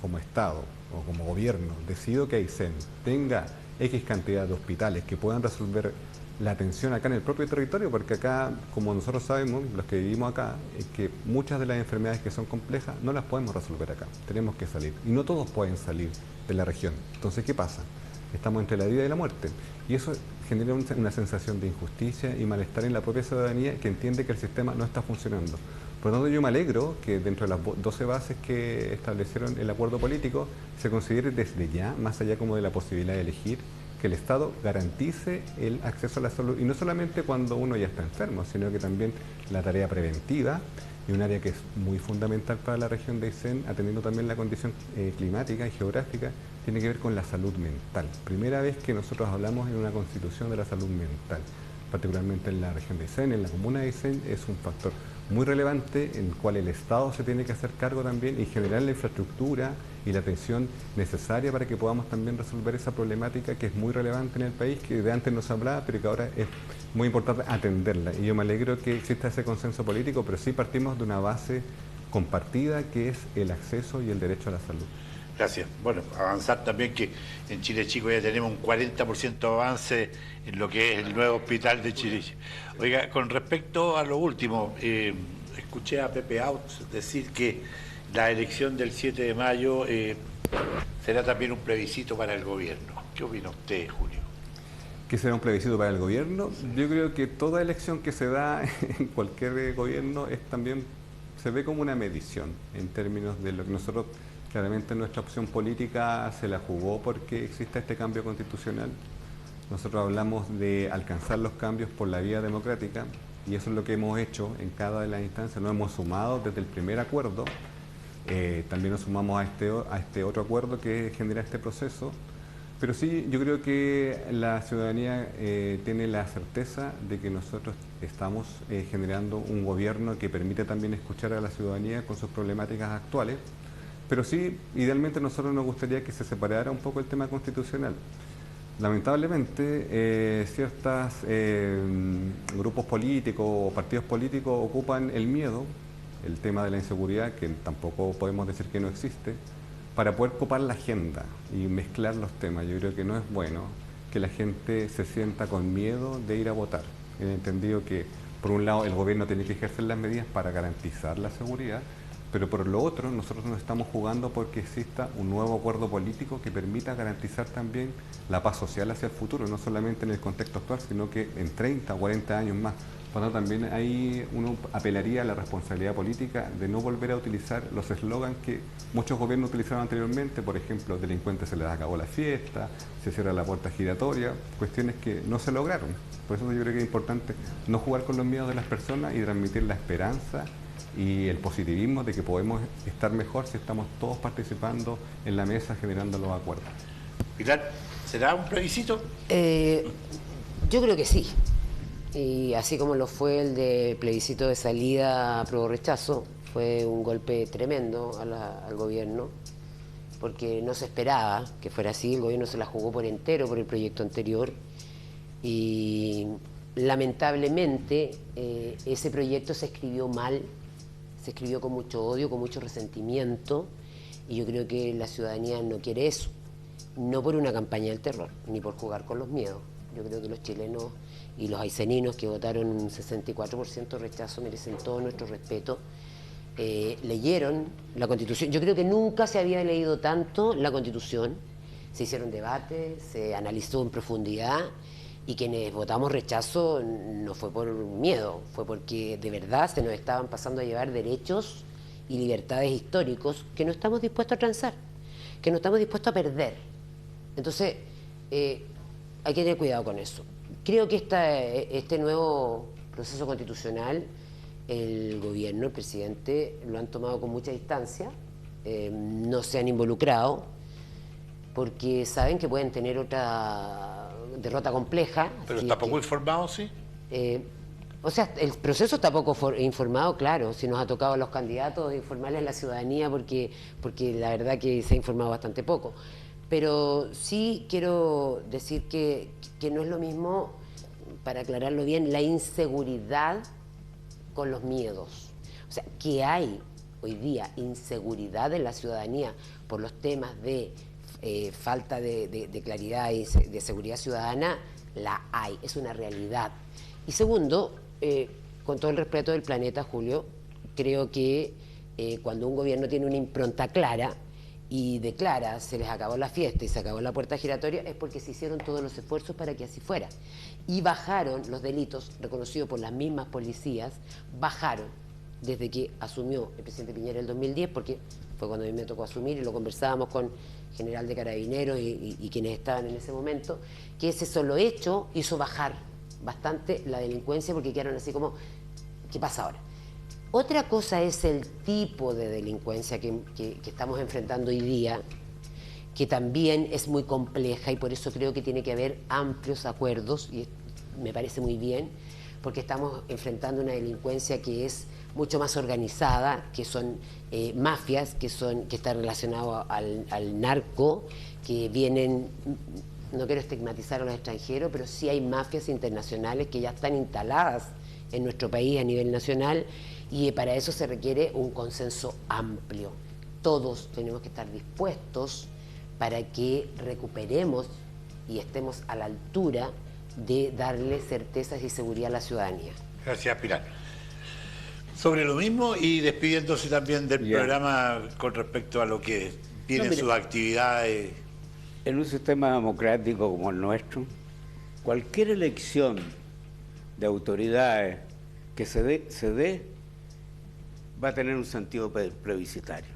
como Estado o como gobierno, decido que Aysén tenga X cantidad de hospitales que puedan resolver la atención acá en el propio territorio, porque acá, como nosotros sabemos, los que vivimos acá, es que muchas de las enfermedades que son complejas no las podemos resolver acá, tenemos que salir, y no todos pueden salir de la región. Entonces, ¿qué pasa? Estamos entre la vida y la muerte, y eso genera una sensación de injusticia y malestar en la propia ciudadanía que entiende que el sistema no está funcionando. Por lo tanto, yo me alegro que dentro de las 12 bases que establecieron el acuerdo político se considere desde ya, más allá como de la posibilidad de elegir, que el Estado garantice el acceso a la salud, y no solamente cuando uno ya está enfermo, sino que también la tarea preventiva, y un área que es muy fundamental para la región de Aysén, atendiendo también la condición climática y geográfica, tiene que ver con la salud mental. Primera vez que nosotros hablamos en una constitución de la salud mental, particularmente en la región de Aysén, en la comuna de Aysén, es un factor muy relevante en el cual el Estado se tiene que hacer cargo también y generar la infraestructura y la atención necesaria para que podamos también resolver esa problemática que es muy relevante en el país, que de antes no se hablaba, pero que ahora es muy importante atenderla. Y yo me alegro que exista ese consenso político, pero sí partimos de una base compartida que es el acceso y el derecho a la salud. Gracias. Bueno, avanzar también que en Chile Chico ya tenemos un 40% de avance en lo que es el nuevo hospital de Chiriquí. Oiga, con respecto a lo último, escuché a Pepe Out decir que la elección del 7 de mayo será también un plebiscito para el gobierno. ¿Qué opina usted, Julio? ¿Qué será un plebiscito para el gobierno? Yo creo que toda elección que se da en cualquier gobierno es también se ve como una medición en términos de lo que nosotros... Claramente nuestra opción política se la jugó porque existe este cambio constitucional. Nosotros hablamos de alcanzar los cambios por la vía democrática y eso es lo que hemos hecho en cada de las instancias. Nos hemos sumado desde el primer acuerdo, también nos sumamos a este otro acuerdo que genera este proceso. Pero sí, yo creo que la ciudadanía tiene la certeza de que nosotros estamos generando un gobierno que permite también escuchar a la ciudadanía con sus problemáticas actuales. Pero sí, idealmente a nosotros nos gustaría que se separara un poco el tema constitucional. Lamentablemente, ciertos grupos políticos o partidos políticos ocupan el miedo, el tema de la inseguridad, que tampoco podemos decir que no existe, para poder copar la agenda y mezclar los temas. Yo creo que no es bueno que la gente se sienta con miedo de ir a votar. He entendido que, por un lado, el gobierno tiene que ejercer las medidas para garantizar la seguridad, pero por lo otro, nosotros nos estamos jugando porque exista un nuevo acuerdo político que permita garantizar también la paz social hacia el futuro, no solamente en el contexto actual, sino que en 30 o 40 años más. Por lo tanto, también ahí uno apelaría a la responsabilidad política de no volver a utilizar los eslogans que muchos gobiernos utilizaron anteriormente, por ejemplo, delincuentes se les acabó la fiesta, se cierra la puerta giratoria, cuestiones que no se lograron. Por eso yo creo que es importante no jugar con los miedos de las personas y transmitir la esperanza y el positivismo de que podemos estar mejor si estamos todos participando en la mesa generando los acuerdos. Pilar, ¿será un plebiscito? Yo creo que sí. Y así como lo fue el de plebiscito de salida apruebo rechazo, fue un golpe tremendo al gobierno. porque no se esperaba que fuera así. El gobierno se la jugó por entero por el proyecto anterior y lamentablemente ese proyecto se escribió mal, se escribió con mucho odio, con mucho resentimiento, y yo creo que la ciudadanía no quiere eso, no por una campaña del terror, ni por jugar con los miedos. Yo creo que los chilenos y los aiceninos, que votaron un 64% rechazo, merecen todo nuestro respeto. Leyeron la Constitución. Yo creo que nunca se había leído tanto la Constitución. Se hicieron debates, se analizó en profundidad, y quienes votamos rechazo no fue por miedo, fue porque de verdad se nos estaban pasando a llevar derechos y libertades históricos que no estamos dispuestos a transar, que no estamos dispuestos a perder. Entonces, hay que tener cuidado con eso. Creo que este nuevo proceso constitucional, el gobierno, el presidente, lo han tomado con mucha distancia, no se han involucrado, porque saben que pueden tener otra derrota compleja. Pero está poco informado, ¿sí? O sea, el proceso está poco informado, claro. Si nos ha tocado a los candidatos informarles a la ciudadanía, porque la verdad que se ha informado bastante poco. Pero sí quiero decir que no es lo mismo, para aclararlo bien, la inseguridad con los miedos. O sea, que hay hoy día inseguridad en la ciudadanía por los temas de falta de claridad y de seguridad ciudadana, la hay, es una realidad. Y segundo, con todo el respeto del planeta, Julio, creo que cuando un gobierno tiene una impronta clara y declara se les acabó la fiesta y se acabó la puerta giratoria, es porque se hicieron todos los esfuerzos para que así fuera. Y bajaron los delitos reconocidos por las mismas policías, bajaron desde que asumió el presidente Piñera en el 2010, porque fue cuando a mí me tocó asumir y lo conversábamos con general de Carabineros y quienes estaban en ese momento, que ese solo hecho hizo bajar bastante la delincuencia, porque quedaron así como, ¿qué pasa ahora? Otra cosa es el tipo de delincuencia que estamos enfrentando hoy día, que también es muy compleja, y por eso creo que tiene que haber amplios acuerdos, y me parece muy bien, porque estamos enfrentando una delincuencia que es mucho más organizada, que son mafias, que está relacionado al narco, que vienen, no quiero estigmatizar a los extranjeros, pero sí hay mafias internacionales que ya están instaladas en nuestro país a nivel nacional, y para eso se requiere un consenso amplio. Todos tenemos que estar dispuestos para que recuperemos y estemos a la altura de darle certezas y seguridad a la ciudadanía. Gracias, Pilar. Sobre lo mismo, y despidiéndose también del programa con respecto a lo que vienen sus actividades. En un sistema democrático como el nuestro, cualquier elección de autoridades que se dé va a tener un sentido plebiscitario.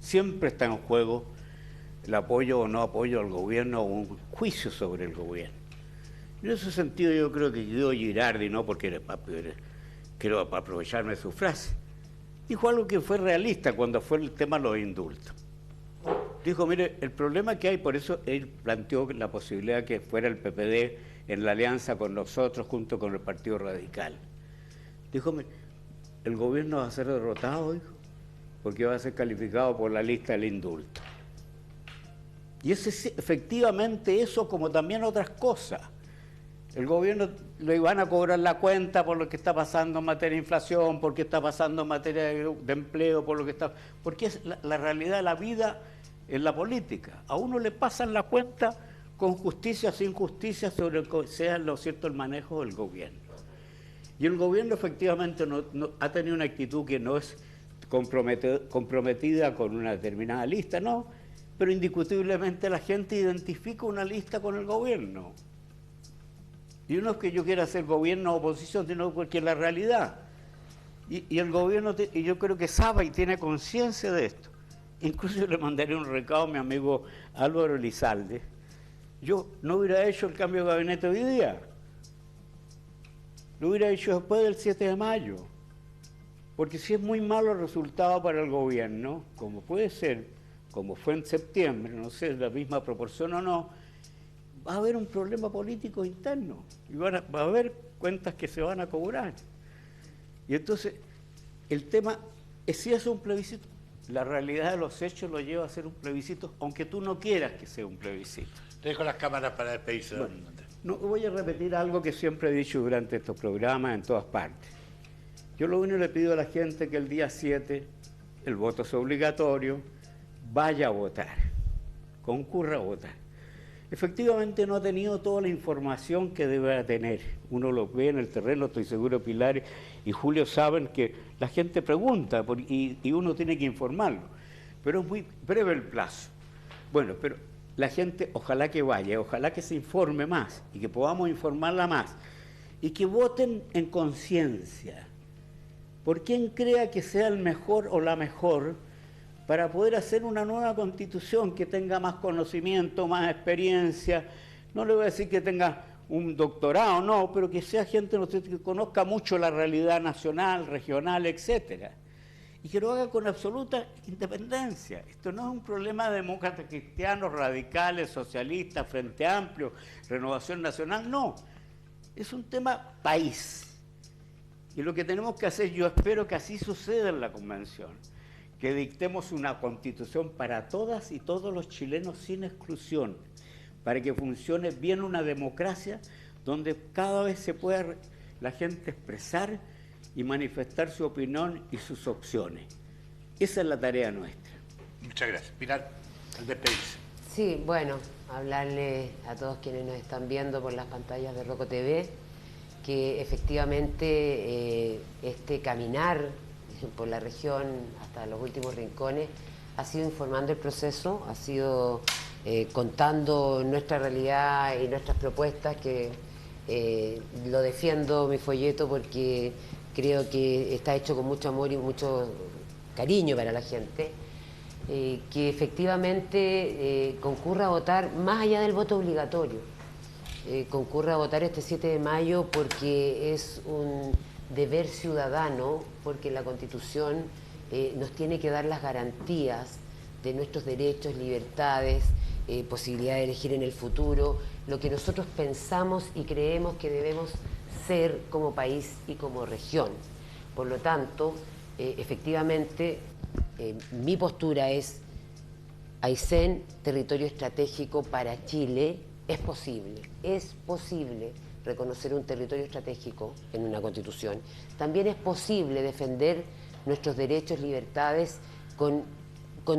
Siempre está en juego el apoyo o no apoyo al gobierno o un juicio sobre el gobierno. En ese sentido yo creo que Guido Girardi, no porque quiero aprovecharme de su frase, dijo algo que fue realista cuando fue el tema de los indultos. Dijo, mire, el problema que hay, por eso él planteó la posibilidad que fuera el PPD en la alianza con nosotros junto con el Partido Radical. Dijo, mire, el gobierno va a ser derrotado, dijo, porque va a ser calificado por la lista del indulto. Y efectivamente eso, como también otras cosas. El gobierno le iban a cobrar la cuenta por lo que está pasando en materia de inflación, por lo que está pasando en materia de empleo, porque es la realidad de la vida en la política. A uno le pasan la cuenta con justicia, sin justicia, sobre el que sea lo cierto el manejo del gobierno. Y el gobierno efectivamente no ha tenido una actitud que no es comprometida con una determinada lista, no, pero indiscutiblemente la gente identifica una lista con el gobierno. Y no es que yo quiera hacer gobierno o oposición, sino porque es la realidad. Y el gobierno, y yo creo que sabe y tiene conciencia de esto. Incluso le mandaré un recado a mi amigo Álvaro Elizalde. Yo no hubiera hecho el cambio de gabinete hoy día. Lo hubiera hecho después del 7 de mayo. Porque si es muy malo el resultado para el gobierno, como puede ser, como fue en septiembre, no sé, la misma proporción o no, va a haber un problema político interno y va a haber cuentas que se van a cobrar. Y entonces, el tema es si es un plebiscito, La realidad de los hechos lo lleva a ser un plebiscito, aunque tú no quieras que sea un plebiscito. Dejo las cámaras para despedirse. Bueno, no, voy a repetir algo que siempre he dicho durante estos programas en todas partes. Yo lo único que le pido a la gente que el día 7 el voto es obligatorio, vaya a votar, concurra a votar. Efectivamente no ha tenido toda la información que debe tener. Uno lo ve en el terreno, estoy seguro Pilar y Julio saben que la gente pregunta y uno tiene que informarlo. Pero es muy breve el plazo. Bueno, pero la gente ojalá que vaya, ojalá que se informe más y que podamos informarla más. Y que voten en conciencia. Por quien crea que sea el mejor o la mejor para poder hacer una nueva constitución que tenga más conocimiento, más experiencia. No le voy a decir que tenga un doctorado, no, pero que sea gente que conozca mucho la realidad nacional, regional, etcétera. Y que lo haga con absoluta independencia. Esto no es un problema de demócratas cristianos, radicales, socialistas, Frente Amplio, Renovación Nacional, no. Es un tema país. Y lo que tenemos que hacer, yo espero que así suceda en la convención, que dictemos una constitución para todas y todos los chilenos sin exclusión, para que funcione bien una democracia donde cada vez se pueda la gente expresar y manifestar su opinión y sus opciones. Esa es la tarea nuestra. Muchas gracias. Pilar, al despedirse. Sí, bueno, hablarle a todos quienes nos están viendo por las pantallas de Roco TV, que efectivamente este caminar por la región hasta los últimos rincones ha sido informando el proceso, ha sido contando nuestra realidad y nuestras propuestas, que lo defiendo mi folleto porque creo que está hecho con mucho amor y mucho cariño para la gente, que efectivamente concurra a votar más allá del voto obligatorio, concurra a votar este 7 de mayo porque es un deber ciudadano, porque la Constitución nos tiene que dar las garantías de nuestros derechos, libertades, posibilidad de elegir en el futuro, lo que nosotros pensamos y creemos que debemos ser como país y como región. Por lo tanto, efectivamente, mi postura es Aysén, territorio estratégico para Chile. Es posible reconocer un territorio estratégico en una constitución. También es posible defender nuestros derechos, libertades, con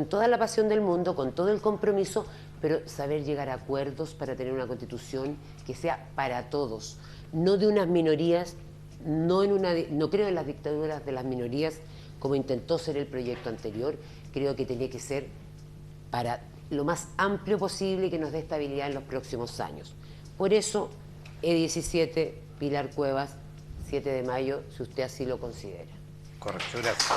toda la pasión del mundo, con todo el compromiso, pero saber llegar a acuerdos para tener una constitución que sea para todos, no de unas minorías, no creo en las dictaduras de las minorías como intentó ser el proyecto anterior. Creo que tenía que ser para lo más amplio posible y que nos dé estabilidad en los próximos años. Por eso, E17, Pilar Cuevas, 7 de mayo, si usted así lo considera. Correcto, gracias.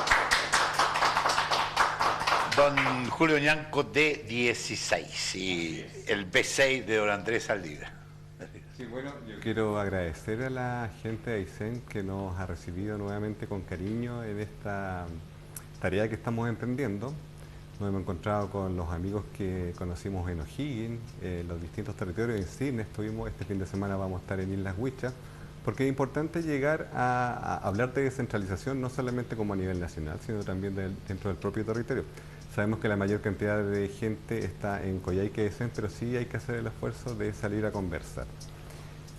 Don Julio Ñanco, D16, y el B6 de don Andrés Saldívar. Sí, bueno, yo quiero agradecer a la gente de Aysén que nos ha recibido nuevamente con cariño en esta tarea que estamos emprendiendo. Nos hemos encontrado con los amigos que conocimos en O'Higgins, los distintos territorios en Cisne. Estuvimos este fin de semana, vamos a estar en Islas Huichas, porque es importante llegar a hablar de descentralización no solamente como a nivel nacional, sino también dentro del propio territorio. Sabemos que la mayor cantidad de gente está en Coyhaique y Aysén, pero sí hay que hacer el esfuerzo de salir a conversar.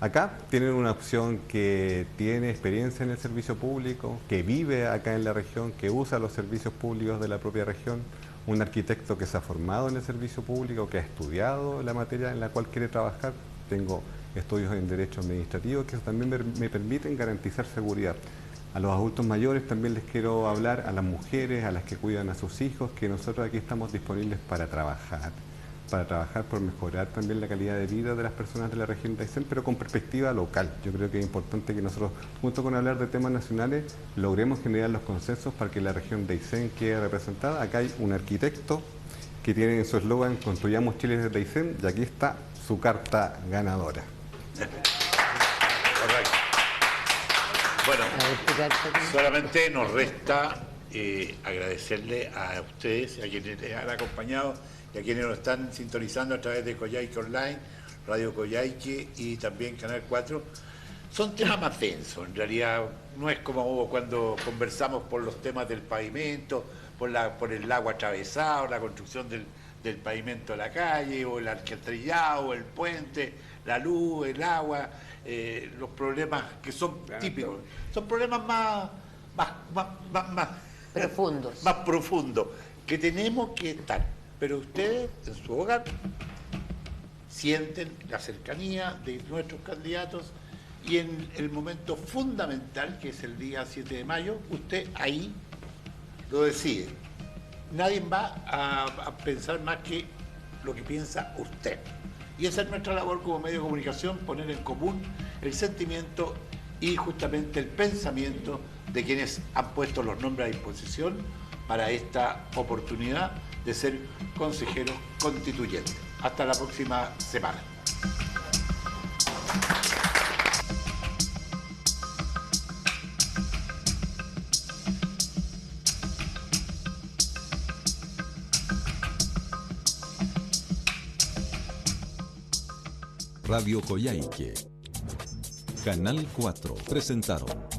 Acá tienen una opción que tiene experiencia en el servicio público, que vive acá en la región, que usa los servicios públicos de la propia región, un arquitecto que se ha formado en el servicio público, que ha estudiado la materia en la cual quiere trabajar. Tengo estudios en Derecho Administrativo que también me permiten garantizar seguridad. A los adultos mayores también les quiero hablar, a las mujeres, a las que cuidan a sus hijos, que nosotros aquí estamos disponibles para trabajar por mejorar también la calidad de vida de las personas de la región de Aysén, pero con perspectiva local. Yo creo que es importante que nosotros, junto con hablar de temas nacionales, logremos generar los consensos para que la región de Aysén quede representada. Acá hay un arquitecto que tiene en su eslogan "Construyamos Chile desde Aysén", y aquí está su carta ganadora. Correcto. Bueno, solamente nos resta agradecerle a ustedes, a quienes han acompañado y a quienes nos están sintonizando a través de Coyhaique Online, Radio Coyhaique y también Canal 4, son temas más densos, en realidad no es como cuando conversamos por los temas del pavimento, por el agua atravesado, la construcción del pavimento de la calle, o el alcantarillado, el puente, la luz, el agua, los problemas que son típicos. Son problemas más profundos. Más profundos, que tenemos que estar. Pero ustedes, en su hogar, sienten la cercanía de nuestros candidatos y en el momento fundamental, que es el día 7 de mayo, usted ahí lo decide. Nadie va a pensar más que lo que piensa usted. Y esa es nuestra labor como medio de comunicación, poner en común el sentimiento y justamente el pensamiento de quienes han puesto los nombres a disposición para esta oportunidad de ser consejeros constituyentes. Hasta la próxima semana. Radio Coyhaique, Canal 4 presentaron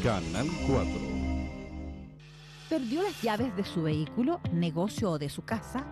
Canal 4. ¿Perdió las llaves de su vehículo, negocio o de su casa?